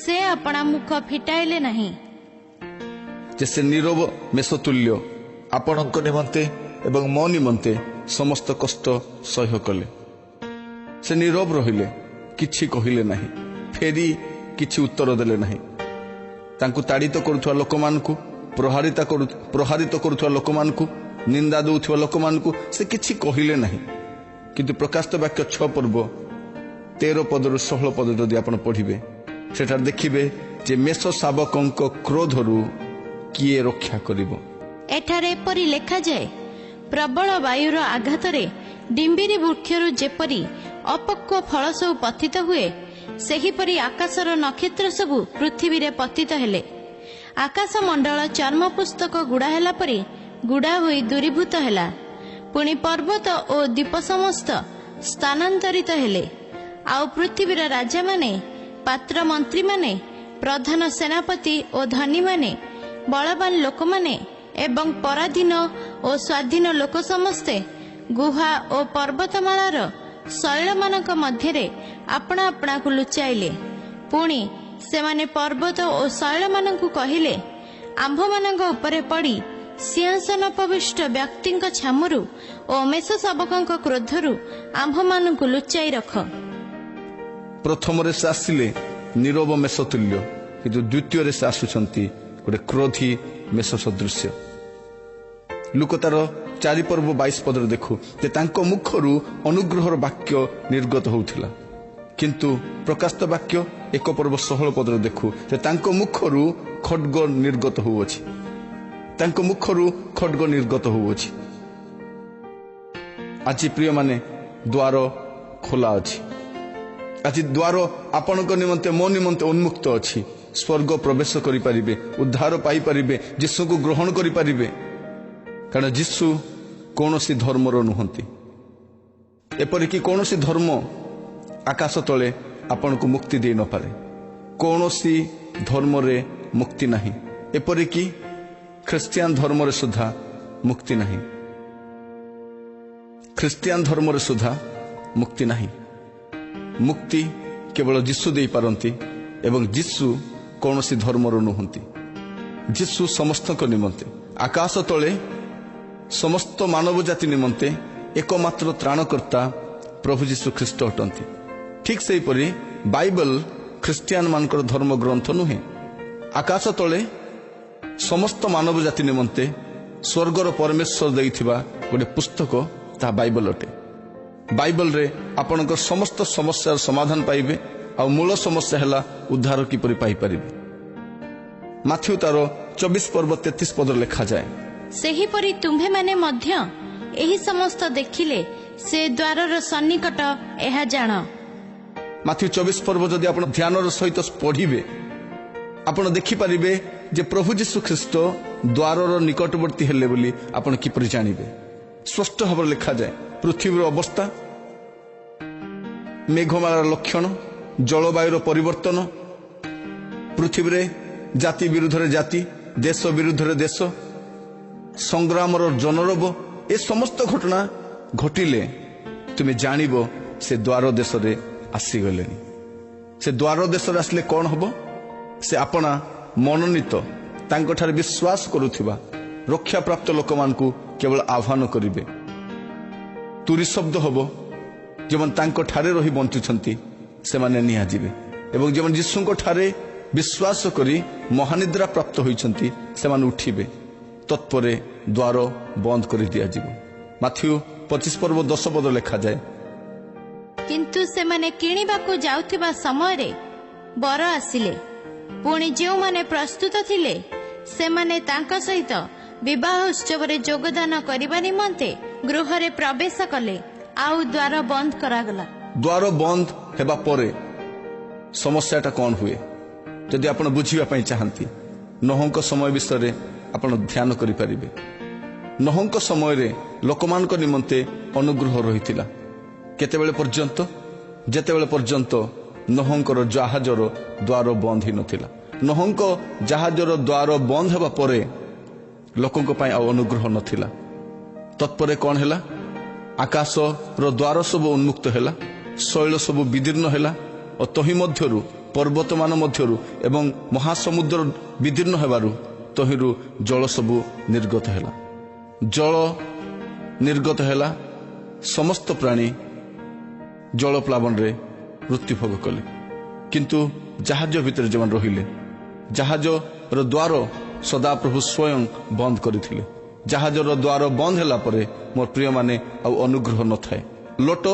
ସେ ଆପଣା ମୁଖ ଫିଟାଇଲେ ନାହିଁ। ଯେ ସେ ନୀରବ ମେଷ ତୁଲ୍ୟ ଆପଣଙ୍କ ନିମନ୍ତେ ଏବଂ ମୋ ନିମନ୍ତେ ସମସ୍ତ କଷ୍ଟ ସହ୍ୟ କଲେ। ସେ ନୀରବ ରହିଲେ, କିଛି କହିଲେ ନାହିଁ, ଫେରି କିଛି ଉତ୍ତର ଦେଲେ ନାହିଁ। ତାଙ୍କୁ ତାଡ଼ିତ କରୁଥିବା ଲୋକମାନଙ୍କୁ, ପ୍ରହାରିତ କରୁଥିବା ଲୋକମାନଙ୍କୁ, ନିନ୍ଦା ଦେଉଥିବା ଲୋକମାନଙ୍କୁ ସେ କିଛି କହିଲେ ନାହିଁ। କିନ୍ତୁ ପ୍ରକାଶିତ ବାକ୍ୟ 6 ପର୍ବ 13-16 ଯଦି ଆପଣ ପଢ଼ିବେ, ସେଠାରେ ଦେଖିବେ ଯେ ମେଷ ଶାବକଙ୍କ କ୍ରୋଧରୁ କିଏ ରକ୍ଷା କରିବ। ଏଠାରେ ଏପରି ଲେଖାଯାଏ, ପ୍ରବଳ ବାୟୁର ଆଘାତରେ ଡିମ୍ବିରି ବୃକ୍ଷରୁ ଯେପରି ଅପକ୍ୱ ଫଳ ସବୁ ପତିତ ହୁଏ, ସେହିପରି ଆକାଶର ନକ୍ଷତ୍ର ସବୁ ପୃଥିବୀରେ ପତିତ ହେଲେ। ଆକାଶ ମଣ୍ଡଳ ଚର୍ମ ପୁସ୍ତକ ଗୁଡ଼ା ହେଲା ପରି ଗୁଡ଼ା ହୋଇ ଦୂରୀଭୂତ ହେଲା। ପୁଣି ପର୍ବତ ଓ ଦ୍ୱୀପ ସମସ୍ତ ସ୍ଥାନାନ୍ତରିତ ହେଲେ। ଆଉ ପୃଥିବୀର ରାଜାମାନେ, ପାତ୍ର ମନ୍ତ୍ରୀମାନେ, ପ୍ରଧାନ ସେନାପତି ଓ ଧନୀମାନେ, ବଳବାନ ଲୋକମାନେ ଏବଂ ପରାଧୀନ ଓ ସ୍ୱାଧୀନ ଲୋକ ସମସ୍ତେ ଗୁହା ଓ ପର୍ବତମାଳାର ଶୈଳମାନଙ୍କ ମଧ୍ୟରେ ଆପଣା ଆପଣାକୁ ଲୁଚାଇଲେ। ପୁଣି ସେମାନେ ପର୍ବତ ଓ ଶୈଳମାନଙ୍କୁ କହିଲେ, ଆମ୍ଭମାନଙ୍କ ଉପରେ ପଡ଼ି ସିଂହାସନ ଉପବିଷ୍ଟ ବ୍ୟକ୍ତିଙ୍କ ଛାମୁରୁ ଓ ମେଷ ଶାବକଙ୍କ କ୍ରୋଧରୁ ଆମ୍ଭମାନଙ୍କୁ ଲୁଚାଇ ରଖ। ପ୍ରଥମରେ ସେ ଆସିଲେ ନୀରବ ମେଷ ତୁଲ୍ୟ, କିନ୍ତୁ ଦ୍ୱିତୀୟରେ ସେ ଆସୁଛନ୍ତି ଗୋଟେ କ୍ରୋଧୀ ମେଷ ସଦୃଶ୍ୟ। ଲୁକ ତାର 4 ପର୍ବ 22 ପଦରେ ଦେଖୁ ଯେ ତାଙ୍କ ମୁଖରୁ ଅନୁଗ୍ରହର ବାକ୍ୟ ନିର୍ଗତ ହେଉଥିଲା, କିନ୍ତୁ ପ୍ରକାଶିତ ବାକ୍ୟ 1 ପର୍ବ 16 ପଦରେ ଦେଖୁ ଯେ ତାଙ୍କ ମୁଖରୁ ଖଡ୍ଗ ନିର୍ଗତ ହେଉଅଛି। ତାଙ୍କ ମୁଖରୁ ଖଡ୍ଗ ନିର୍ଗତ ହେଉଅଛି। ଆଜି ପ୍ରିୟମାନେ, ଦ୍ୱାର ଖୋଲା ଅଛି। ଆଜି ଦ୍ୱାର ଆପଣଙ୍କ ନିମନ୍ତେ, ମୋ ନିମନ୍ତେ ଉନ୍ମୁକ୍ତ ଅଛି। ସ୍ୱର୍ଗ ପ୍ରବେଶ କରିପାରିବେ, ଉଦ୍ଧାର ପାଇପାରିବେ, ଯୀଶୁଙ୍କୁ ଗ୍ରହଣ କରିପାରିବେ। କାରଣ ଯୀଶୁ କୌଣସି ଧର୍ମର ନୁହନ୍ତି। ଏପରିକି କୌଣସି ଧର୍ମ ଆକାଶ ତଳେ ଆପଣଙ୍କୁ ମୁକ୍ତି ଦେଇ ନପାରେ। କୌଣସି ଧର୍ମରେ ମୁକ୍ତି ନାହିଁ। ଏପରିକି ଖ୍ରୀଷ୍ଟିଆନ ଧର୍ମରେ ସୁଦ୍ଧା ମୁକ୍ତି ନାହିଁ। ଖ୍ରୀଷ୍ଟିଆନ ଧର୍ମରେ ସୁଦ୍ଧା ମୁକ୍ତି ନାହିଁ। ମୁକ୍ତି କେବଳ ଯୀଶୁ ଦେଇପାରନ୍ତି ଏବଂ ଯୀଶୁ କୌଣସି ଧର୍ମର ନୁହନ୍ତି। ଯୀଶୁ ସମସ୍ତଙ୍କ ନିମନ୍ତେ, ଆକାଶ ତଳେ ସମସ୍ତ ମାନବ ଜାତି ନିମନ୍ତେ ଏକମାତ୍ର ତ୍ରାଣକର୍ତ୍ତା ପ୍ରଭୁ ଯୀଶୁ ଖ୍ରୀଷ୍ଟ ଅଟନ୍ତି। ଠିକ୍ ସେହିପରି ବାଇବଲ ଖ୍ରୀଷ୍ଟିଆନ ମାନଙ୍କର ଧର୍ମ ଗ୍ରନ୍ଥ ନୁହେଁ। ଆକାଶ ତଳେ ସମସ୍ତ ମାନବ ଜାତି ନିମନ୍ତେ ସ୍ୱର୍ଗର ପରମେଶ୍ୱର ଦେଇଥିବା ଗୋଟେ ପୁସ୍ତକ, ତାହା ବାଇବଲ ଅଟେ। ବାଇବଲରେ ଆପଣଙ୍କ ସମସ୍ତ ସମସ୍ୟାର ସମାଧାନ ପାଇବେ, ଆଉ ମୂଳ ସମସ୍ୟା ହେଲା ଉଦ୍ଧାର କିପରି ପାଇପାରିବେ। ମାଥ୍ୟୁ ତାର 24 ପର୍ବ 33 ପଦରେ ଲେଖାଯାଏ, ସେହିପରି ତୁମ୍ଭେମାନେ ମଧ୍ୟ ଏହି ସମସ୍ତ ଦେଖିଲେ ସେ ଦ୍ୱାରର ସନ୍ନିକଟ ଏହା ଜାଣ। ମାଥ୍ୟୁ 24 ପର୍ବ ଯଦି ଆପଣ ଧ୍ୟାନର ସହିତ ପଢ଼ିବେ, ଆପଣ ଦେଖିପାରିବେ ଯେ ପ୍ରଭୁ ଯୀଶୁ ଖ୍ରୀଷ୍ଟ ଦ୍ୱାରର ନିକଟବର୍ତ୍ତୀ ହେଲେ ବୋଲି ଆପଣ କିପରି ଜାଣିବେ। ସ୍ପଷ୍ଟ ଭାବରେ ଲେଖାଯାଏ ପୃଥିବୀର ଅବସ୍ଥା, ମେଘମାଳାର ଲକ୍ଷଣ, ଜଳବାୟୁର ପରିବର୍ତ୍ତନ, ପୃଥିବୀରେ ଜାତି ବିରୁଦ୍ଧରେ ଜାତି, ଦେଶ ବିରୁଦ୍ଧରେ ଦେଶ, ସଂଗ୍ରାମର ଜନରବ, ଏ ସମସ୍ତ ଘଟଣା ଘଟିଲେ ତୁମେ ଜାଣିବ ସେ ଦ୍ୱାର ଦେଶରେ ଆସିଗଲେଣି। ସେ ଦ୍ୱାର ଦେଶରେ ଆସିଲେ କ'ଣ ହେବ? ସେ ଆପଣା ମନୋନୀତ, ତାଙ୍କଠାରେ ବିଶ୍ୱାସ କରୁଥିବା ରକ୍ଷାପ୍ରାପ୍ତ ଲୋକମାନଙ୍କୁ କେବଳ ଆହ୍ୱାନ କରିବେ। ତୁରୀ ଶବ୍ଦ ହେବ, ଯେଉଁମାନେ ତାଙ୍କଠାରେ ରହି ବଞ୍ଚୁଛନ୍ତି ସେମାନେ ନିଆଯିବେ, ଏବଂ ଯେଉଁମାନେ ଯୀଶୁଙ୍କ ଠାରେ ବିଶ୍ୱାସ କରି ମହାନିଦ୍ରା ପ୍ରାପ୍ତ ହୋଇଛନ୍ତି ସେମାନେ ଉଠିବେ। ତତ୍ପରେ ଦ୍ୱାର ବନ୍ଦ କରି ଦିଆଯିବ। ମାଥ୍ୟୁ 25 ପର୍ବ 10 ପଦ ଲେଖାଯାଏ, କିନ୍ତୁ ସେମାନେ କିଣିବାକୁ ଯାଉଥିବା ସମୟରେ ବର ଆସିଲେ। ପୁଣି ଯେଉଁମାନେ ପ୍ରସ୍ତୁତ ଥିଲେ ସେମାନେ ତାଙ୍କ ସହିତ ବିବାହ ଉତ୍ସବରେ ଯୋଗଦାନ କରିବା ନିମନ୍ତେ ଗୃହରେ ପ୍ରବେଶ କଲେ, ଆଉ ଦ୍ୱାର ବନ୍ଦ କରାଗଲା। ଦ୍ୱାର ବନ୍ଦ ହେବା ପରେ ସମସ୍ୟାଟା କ'ଣ ହୁଏ? ଯଦି ଆପଣ ବୁଝିବା ପାଇଁ ଚାହାନ୍ତି, ନୋହଙ୍କ ସମୟ ବିଷୟରେ ଆପଣ ଧ୍ୟାନ କରିପାରିବେ। ନୋହଙ୍କ ସମୟରେ ଲୋକମାନଙ୍କ ନିମନ୍ତେ ଅନୁଗ୍ରହ ରହିଥିଲା। କେତେବେଳେ ପର୍ଯ୍ୟନ୍ତ? ଯେତେବେଳେ ପର୍ଯ୍ୟନ୍ତ ନୋହଙ୍କର ଜାହାଜର ଦ୍ୱାର ବନ୍ଦ ହୋଇନଥିଲା। ନୋହଙ୍କ ଜାହାଜର ଦ୍ୱାର ବନ୍ଦ ହେବା ପରେ ଲୋକଙ୍କ ପାଇଁ ଆଉ ଅନୁଗ୍ରହ ନଥିଲା। ତତ୍ପରେ କ'ଣ ହେଲା? ଆକାଶର ଦ୍ୱାର ସବୁ ଉନ୍ମୁକ୍ତ ହେଲା, ଶୈଳ ସବୁ ବିଦୀର୍ଣ୍ଣ ହେଲା, ଓ ତହିଁ ମଧ୍ୟରୁ, ପର୍ବତମାନ ମଧ୍ୟରୁ ଏବଂ ମହାସମୁଦ୍ର ବିଦୀର୍ଣ୍ଣ ହେବାରୁ ତହିଁରୁ ଜଳ ସବୁ ନିର୍ଗତ ହେଲା। ଜଳ ନିର୍ଗତ ହେଲା, ସମସ୍ତ ପ୍ରାଣୀ ଜଳପ୍ଲାବନରେ ମୃତ୍ୟୁଭୋଗ କଲେ। କିନ୍ତୁ ଜାହାଜ ଭିତରେ ଯେଉଁମାନେ ରହିଲେ, ଜାହାଜର ଦ୍ୱାର ସଦାପ୍ରଭୁ ସ୍ୱୟଂ ବନ୍ଦ କରିଥିଲେ। ଜାହାଜର ଦ୍ୱାର ବନ୍ଦ ହେଲା ପରେ ମୋର ପ୍ରିୟମାନେ ଆଉ ଅନୁଗ୍ରହ ନଥାଏ। ଲୋଟ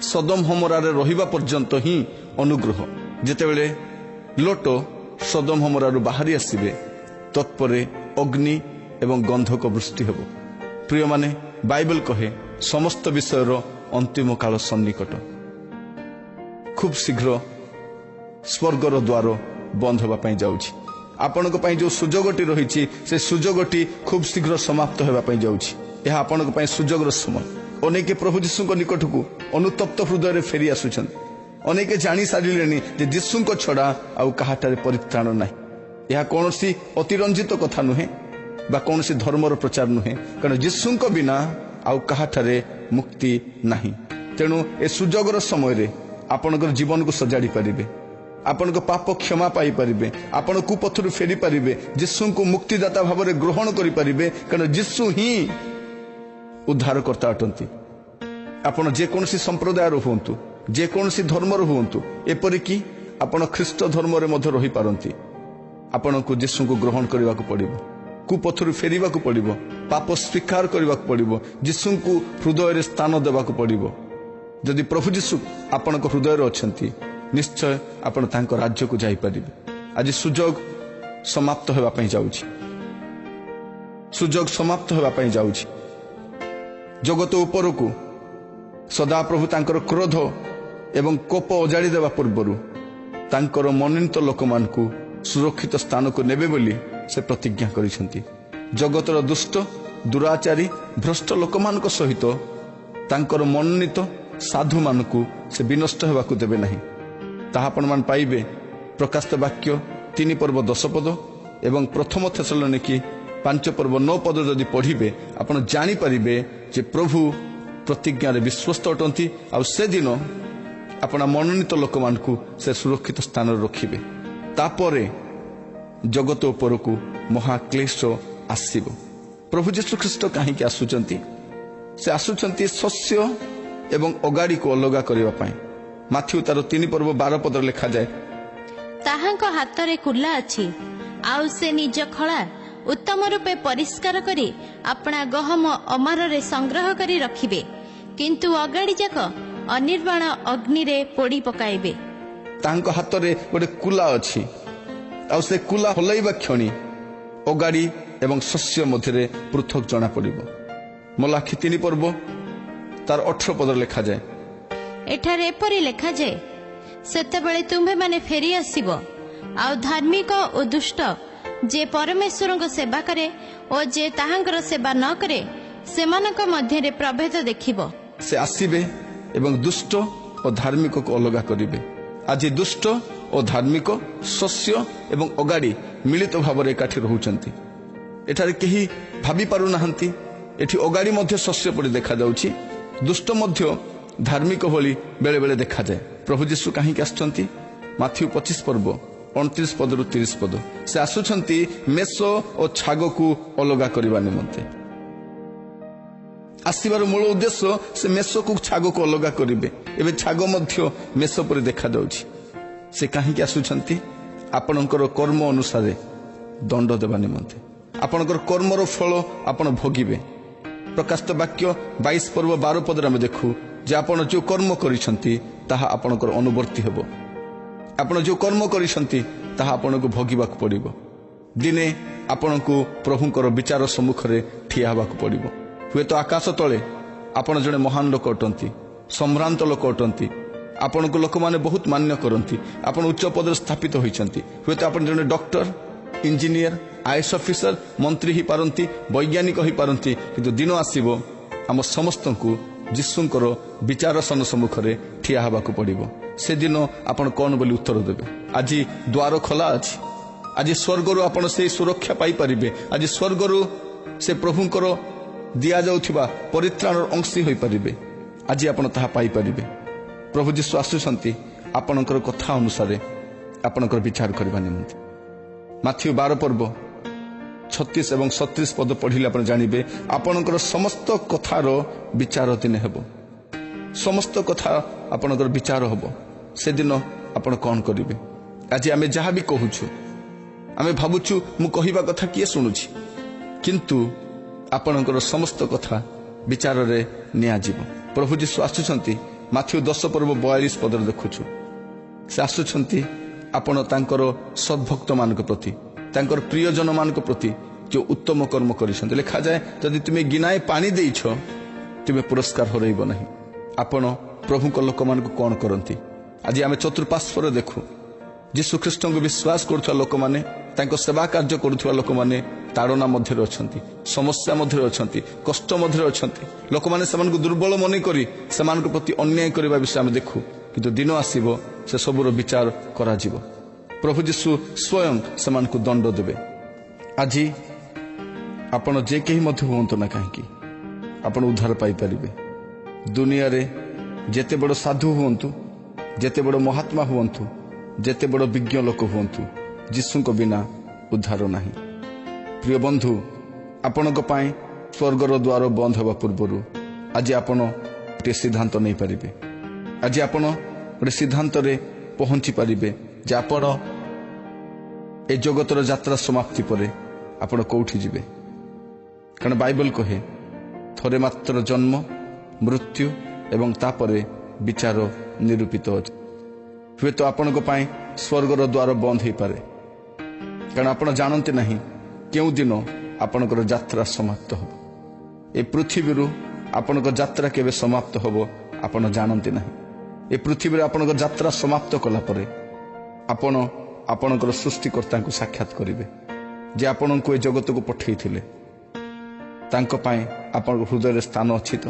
ସୋଦମ ହୋମରାରେ ରହିବା ପର୍ଯ୍ୟନ୍ତ ହିଁ ଅନୁଗ୍ରହ। ଯେତେବେଳେ ଲୋଟ ସୋଦମ ହୋମରାରୁ ବାହାରି ଆସିବେ, ତତ୍ପରେ ଅଗ୍ନି ଏବଂ ଗନ୍ଧକ ବୃଷ୍ଟି ହେବ। ପ୍ରିୟମାନେ, ବାଇବଲ କହେ ସମସ୍ତ ବିଷୟର ଅନ୍ତିମ କାଳ ସନ୍ନିକଟ। ଖୁବ୍ ଶୀଘ୍ର ସ୍ୱର୍ଗର ଦ୍ୱାର ବନ୍ଦ ହେବା ପାଇଁ ଯାଉଛି। ଆପଣଙ୍କ ପାଇଁ ଯେଉଁ ସୁଯୋଗଟି ରହିଛି, ସେ ସୁଯୋଗଟି ଖୁବ୍ ଶୀଘ୍ର ସମାପ୍ତ ହେବା ପାଇଁ ଯାଉଛି। ଏହା ଆପଣଙ୍କ ପାଇଁ ସୁଯୋଗର ସମୟ। ଅନେକ ପ୍ରଭୁ ଯୀଶୁଙ୍କ ନିକଟକୁ ଅନୁତପ୍ତ ହୃଦୟରେ ଫେରି ଆସୁଛନ୍ତି। ଅନେକ ଜାଣିସାରିଲେଣି ଯେ ଯୀଶୁଙ୍କ ଛଡ଼ା ଆଉ କାହାଠାରେ ପରିତ୍ରାଣ ନାହିଁ। ଏହା କୌଣସି ଅତିରଞ୍ଜିତ କଥା ନୁହେଁ ବା କୌଣସି ଧର୍ମର ପ୍ରଚାର ନୁହେଁ, କାରଣ ଯୀଶୁଙ୍କ ବିନା ଆଉ କାହାଠାରେ ମୁକ୍ତି ନାହିଁ। ତେଣୁ ଏ ସୁଯୋଗର ସମୟରେ ଆପଣଙ୍କର ଜୀବନକୁ ସଜାଡ଼ି ପାରିବେ। ଆପଣଙ୍କ ପାପ କ୍ଷମା ପାଇପାରିବେ, ଆପଣ କୁପଥରୁ ଫେରି ପାରିବେ, ଯୀଶୁଙ୍କୁ ମୁକ୍ତିଦାତା ଭାବରେ ଗ୍ରହଣ କରିପାରିବେ, କାରଣ ଯୀଶୁ ହିଁ ଉଦ୍ଧାରକର୍ତ୍ତା ଅଟନ୍ତି। ଆପଣ ଯେକୌଣସି ସମ୍ପ୍ରଦାୟର ହୁଅନ୍ତୁ, ଯେକୌଣସି ଧର୍ମର ହୁଅନ୍ତୁ, ଏପରିକି ଆପଣ ଖ୍ରୀଷ୍ଟ ଧର୍ମରେ ମଧ୍ୟ ରହିପାରନ୍ତି, ଆପଣଙ୍କୁ ଯୀଶୁଙ୍କୁ ଗ୍ରହଣ କରିବାକୁ ପଡ଼ିବ, କୁପଥରୁ ଫେରିବାକୁ ପଡ଼ିବ, ପାପ ସ୍ୱୀକାର କରିବାକୁ ପଡ଼ିବ, ଯୀଶୁଙ୍କୁ ହୃଦୟରେ ସ୍ଥାନ ଦେବାକୁ ପଡ଼ିବ। ଯଦି ପ୍ରଭୁ ଯୀଶୁ ଆପଣଙ୍କ ହୃଦୟରେ ଅଛନ୍ତି, ନିଶ୍ଚୟ ଆପଣ ତାଙ୍କ ରାଜ୍ୟକୁ ଯାଇପାରିବେ। ଆଜି ସୁଯୋଗ ସମାପ୍ତ ହେବା ପାଇଁ ଯାଉଛି, ସୁଯୋଗ ସମାପ୍ତ ହେବା ପାଇଁ ଯାଉଛି। ଜଗତ ଉପରକୁ ସଦାପ୍ରଭୁ ତାଙ୍କର କ୍ରୋଧ ଏବଂ କୋପ ଅଜାଡ଼ି ଦେବା ପୂର୍ବରୁ ତାଙ୍କର ମନୋନୀତ ଲୋକମାନଙ୍କୁ ସୁରକ୍ଷିତ ସ୍ଥାନକୁ ନେବେ ବୋଲି ସେ ପ୍ରତିଜ୍ଞା କରିଛନ୍ତି। ଜଗତର ଦୁଷ୍ଟ, ଦୁରାଚାରୀ, ଭ୍ରଷ୍ଟ ଲୋକମାନଙ୍କ ସହିତ ତାଙ୍କର ମନୋନୀତ ସାଧୁମାନଙ୍କୁ ସେ ବିନଷ୍ଟ ହେବାକୁ ଦେବେ ନାହିଁ। ତାହା ଆପଣମାନେ ପାଇବେ ପ୍ରକାଶିତ ବାକ୍ୟ 3 ପର୍ବ 10 ପଦ ଏବଂ ପ୍ରଥମ ଥେସଲୋନିକି 5 ପର୍ବ 9 ପଦ ଯଦି ପଢ଼ିବେ, ଆପଣ ଜାଣିପାରିବେ ଯେ ପ୍ରଭୁ ପ୍ରତିଜ୍ଞାରେ ବିଶ୍ୱସ୍ତ ଅଟନ୍ତି, ଆଉ ସେଦିନ ଆପଣ ମନୋନୀତ ଲୋକମାନଙ୍କୁ ସେ ସୁରକ୍ଷିତ ସ୍ଥାନରେ ରଖିବେ। ତାପରେ ଜଗତ ଉପରକୁ ମହାକ୍ଲେଶ ଆସିବ। ପ୍ରଭୁ ଯୀଶୁଖ୍ରୀଷ୍ଟ କାହିଁକି ଆସୁଛନ୍ତି? ସେ ଆସୁଛନ୍ତି ଶସ୍ୟ ଏବଂ ଅଗାଡ଼ିକୁ ଅଲଗା କରିବା ପାଇଁ। ମାଥ୍ୟୁ ତାର 3 ପର୍ବ 12 ପଦରେ ଲେଖାଯାଏ, ତାହାଙ୍କ ହାତରେ କୁଲା ଅଛି, ଆଉ ସେ ନିଜ ଖଳା ଉତ୍ତମ ରୂପେ ପରିଷ୍କାର କରି ଆପଣା ଗହମ ଅମାରରେ ସଂଗ୍ରହ କରି ରଖିବେ, କିନ୍ତୁ ଅଗାଡ଼ି ଯାକ ଅନିର୍ବାଣ ଅଗ୍ନିରେ ପୋଡ଼ି ପକାଇବେ। ତାଙ୍କ ହାତରେ ଗୋଟେ କୁଲା ଅଛି, ଆଉ ସେ କୁଲା ହଲାଇବା କ୍ଷଣି ଅଗାଡ଼ି ଏବଂ ଶସ୍ୟ ମଧ୍ୟରେ ପୃଥକ ଜଣା ପଡ଼ିବ। ମଲାଖି 3 ପର୍ବ ତାର 18 ପଦରେ ଲେଖାଯାଏ, ଏଠାରେ ଏପରି ଲେଖାଯାଏ, ସେତେବେଳେ ତୁମ୍ଭେମାନେ ଫେରି ଆସିବ, ଆଉ ଧାର୍ମିକ ଓ ଦୁଷ୍ଟ, ଯେ ପରମେଶ୍ୱରଙ୍କ ସେବା କରେ ଓ ଯେ ତାହାଙ୍କର ସେବା ନ କରେ, ସେମାନଙ୍କ ମଧ୍ୟରେ ପ୍ରଭେଦ ଦେଖିବ। ସେ ଆସିବେ ଏବଂ ଦୁଷ୍ଟ ଓ ଧାର୍ମିକକୁ ଅଲଗା କରିବେ। ଆଜି ଦୁଷ୍ଟ ଓ ଧାର୍ମିକ, ଶସ୍ୟ ଏବଂ ଅଗାଡ଼ି ମିଳିତ ଭାବରେ ଏକାଠି ରହୁଛନ୍ତି। ଏଠାରେ କେହି ଭାବି ପାରୁନାହାନ୍ତି, ଏଠି ଅଗାଡ଼ି ମଧ୍ୟ ଶସ୍ୟ ପରି ଦେଖାଯାଉଛି, ଦୁଷ୍ଟ ମଧ୍ୟ ଧାର୍ମିକ ଭଳି ବେଳେ ବେଳେ ଦେଖାଯାଏ। ପ୍ରଭୁ ଯୀଶୁ କାହିଁକି ଆସୁଛନ୍ତି? ମାଥ୍ୟୁ 25 ପର୍ବ 29 ପଦରୁ 30 ପଦ। ସେ ଆସୁଛନ୍ତି ମେଷ ଓ ଛାଗକୁ ଅଲଗା କରିବା ନିମନ୍ତେ। ଆସିବାର ମୂଳ ଉଦ୍ଦେଶ୍ୟ ସେ ମେଷକୁ ଛାଗକୁ ଅଲଗା କରିବେ। ଏବେ ଛାଗ ମଧ୍ୟ ମେଷ ପରି ଦେଖାଯାଉଛି। ସେ କାହିଁକି ଆସୁଛନ୍ତି? ଆପଣଙ୍କର କର୍ମ ଅନୁସାରେ ଦଣ୍ଡ ଦେବା ନିମନ୍ତେ। ଆପଣଙ୍କର କର୍ମର ଫଳ ଆପଣ ଭୋଗିବେ। ପ୍ରକାଶିତ ବାକ୍ୟ 22 ପର୍ବ 12 ପଦରେ ଆମେ ଦେଖୁ ଯେ ଆପଣ ଯେଉଁ କର୍ମ କରିଛନ୍ତି ତାହା ଆପଣଙ୍କର ଅନୁବର୍ତ୍ତୀ ହେବ। ଆପଣ ଯେଉଁ କର୍ମ କରିଛନ୍ତି ତାହା ଆପଣଙ୍କୁ ଭୋଗିବାକୁ ପଡ଼ିବ। ଦିନେ ଆପଣଙ୍କୁ ପ୍ରଭୁଙ୍କର ବିଚାର ସମ୍ମୁଖରେ ଠିଆ ହେବାକୁ ପଡ଼ିବ। ହୁଏତ ଆକାଶ ତଳେ ଆପଣ ଜଣେ ମହାନ ଲୋକ ଅଟନ୍ତି, ସମ୍ଭ୍ରାନ୍ତ ଲୋକ ଅଟନ୍ତି, ଆପଣଙ୍କୁ ଲୋକମାନେ ବହୁତ ମାନ୍ୟ କରନ୍ତି, ଆପଣ ଉଚ୍ଚ ପଦରେ ସ୍ଥାପିତ ହୋଇଛନ୍ତି। ହୁଏତ ଆପଣ ଜଣେ ଡକ୍ଟର, ଇଞ୍ଜିନିୟର, ଆଇଏଏସ୍ ଅଫିସର, ମନ୍ତ୍ରୀ ହୋଇପାରନ୍ତି, ବୈଜ୍ଞାନିକ ହୋଇପାରନ୍ତି, କିନ୍ତୁ ଦିନ ଆସିବ ଆମ ସମସ୍ତଙ୍କୁ ଯୀଶୁଙ୍କର ବିଚାରସନ ସମ୍ମୁଖରେ ଠିଆ ହେବାକୁ ପଡ଼ିବ। ସେଦିନ ଆପଣ କ'ଣ ବୋଲି ଉତ୍ତର ଦେବେ? ଆଜି ଦ୍ୱାର ଖୋଲା ଅଛି। ଆଜି ସ୍ୱର୍ଗରୁ ଆପଣ ସେହି ସୁରକ୍ଷା ପାଇପାରିବେ। ଆଜି ସ୍ୱର୍ଗରୁ ସେ ପ୍ରଭୁଙ୍କର ଦିଆଯାଉଥିବା ପରିତ୍ରାଣର ଅଂଶୀ ହୋଇପାରିବେ। ଆଜି ଆପଣ ତାହା ପାଇପାରିବେ। ପ୍ରଭୁ ଯୀଶୁ ଆସୁଛନ୍ତି ଆପଣଙ୍କର କଥା ଅନୁସାରେ ଆପଣଙ୍କର ବିଚାର କରିବା ନିମନ୍ତେ। ମାଥ୍ୟୁ 12 ପର୍ବ 36 ଏବଂ 37 ପଦ ପଢ଼ିଲେ ଆପଣ ଜାଣିବେ, ଆପଣଙ୍କର ସମସ୍ତ କଥାର ବିଚାର ଦିନେ ହେବ। ସମସ୍ତ କଥା ଆପଣଙ୍କର ବିଚାର ହେବ। ସେଦିନ ଆପଣ କ'ଣ କରିବେ? ଆଜି ଆମେ ଯାହା ବି କହୁଛୁ, ଆମେ ଭାବୁଛୁ ମୁଁ କହିବା କଥା କିଏ ଶୁଣୁଛି, କିନ୍ତୁ ଆପଣଙ୍କର ସମସ୍ତ କଥା ବିଚାରରେ ନିଆଯିବ। ପ୍ରଭୁ ଯୀଶୁ ଆସୁଛନ୍ତି ମାଥ୍ୟୁ 10 ପର୍ବ 42 ପଦରେ ଦେଖୁଛୁ। ସେ ଆସୁଛନ୍ତି ଆପଣ ତାଙ୍କର ସଦ୍ଭକ୍ତମାନଙ୍କ ପ୍ରତି, ତାଙ୍କର ପ୍ରିୟଜନମାନଙ୍କ ପ୍ରତି ଯେଉଁ ଉତ୍ତମ କର୍ମ କରିଛନ୍ତି। ଲେଖାଯାଏ, ଯଦି ତୁମେ ଗିନାଏ ପାଣି ଦେଇଛ ତୁମେ ପୁରସ୍କାର ହରାଇବ ନାହିଁ। ଆପଣ ପ୍ରଭୁଙ୍କ ଲୋକମାନଙ୍କୁ କ'ଣ କରନ୍ତି? ଆଜି ଆମେ ଚତୁଃପାର୍ଶ୍ୱରେ ଦେଖୁ ଯୀଶୁଖ୍ରୀଷ୍ଟଙ୍କୁ ବିଶ୍ୱାସ କରୁଥିବା ଲୋକମାନେ, ତାଙ୍କ ସେବା କାର୍ଯ୍ୟ କରୁଥିବା ଲୋକମାନେ ତାଡ଼ନା ମଧ୍ୟରେ ଅଛନ୍ତି, ସମସ୍ୟା ମଧ୍ୟରେ ଅଛନ୍ତି, କଷ୍ଟ ମଧ୍ୟରେ ଅଛନ୍ତି। ଲୋକମାନେ ସେମାନଙ୍କୁ ଦୁର୍ବଳ ମନେ କରି ସେମାନଙ୍କ ପ୍ରତି ଅନ୍ୟାୟ କରିବା ବିଷୟ ଆମେ ଦେଖୁ, କିନ୍ତୁ ଦିନ ଆସିବ ସେ ସବୁର ବିଚାର କରାଯିବ। ପ୍ରଭୁ ଯୀଶୁ ସ୍ୱୟଂ ସେମାନଙ୍କୁ ଦଣ୍ଡ ଦେବେ। ଆଜି ଆପଣ ଯେ କେହି ମଧ୍ୟ ହୁଅନ୍ତୁ ନା କାହିଁକି, ଆପଣ ଉଦ୍ଧାର ପାଇପାରିବେ। ଦୁନିଆରେ ଯେତେ ବଡ଼ ସାଧୁ ହୁଅନ୍ତୁ, ଯେତେ ବଡ଼ ମହାତ୍ମା ହୁଅନ୍ତୁ, ଯେତେ ବଡ଼ ବିଜ୍ଞ ଲୋକ ହୁଅନ୍ତୁ, ଯୀଶୁଙ୍କ ବିନା ଉଦ୍ଧାର ନାହିଁ। ପ୍ରିୟ ବନ୍ଧୁ, ଆପଣଙ୍କ ପାଇଁ ସ୍ୱର୍ଗର ଦ୍ୱାର ବନ୍ଦ ହେବା ପୂର୍ବରୁ ଆଜି ଆପଣ ଗୋଟିଏ ସିଦ୍ଧାନ୍ତ ନେଇପାରିବେ। ଆଜି ଆପଣ ଗୋଟିଏ ସିଦ୍ଧାନ୍ତରେ ପହଞ୍ଚି ପାରିବେ ଯେ ଆପଣ ଏ ଜଗତର ଯାତ୍ରା ସମାପ୍ତି ପରେ ଆପଣ କେଉଁଠି ଯିବେ। କାରଣ ବାଇବଲ କହେ, ଥରେ ମାତ୍ର ଜନ୍ମ, ମୃତ୍ୟୁ ଏବଂ ତାପରେ ବିଚାର ନିରୂପିତ ଅଛି। ହୁଏତ ଆପଣଙ୍କ ପାଇଁ ସ୍ୱର୍ଗର ଦ୍ୱାର ବନ୍ଦ ହୋଇପାରେ, କାରଣ ଆପଣ ଜାଣନ୍ତି ନାହିଁ କେଉଁ ଦିନ ଆପଣଙ୍କର ଯାତ୍ରା ସମାପ୍ତ ହେବ। ଏ ପୃଥିବୀରୁ ଆପଣଙ୍କ ଯାତ୍ରା କେବେ ସମାପ୍ତ ହେବ ଆପଣ ଜାଣନ୍ତି ନାହିଁ। ଏ ପୃଥିବୀରେ ଆପଣଙ୍କ ଯାତ୍ରା ସମାପ୍ତ କଲା ପରେ ଆପଣ ଆପଣଙ୍କର ସୃଷ୍ଟିକର୍ତ୍ତାଙ୍କୁ ସାକ୍ଷାତ କରିବେ, ଯେ ଆପଣଙ୍କୁ ଏ ଜଗତକୁ ପଠାଇଥିଲେ। ତାଙ୍କ ପାଇଁ ଆପଣଙ୍କ ହୃଦୟରେ ସ୍ଥାନ ଅଛି ତ?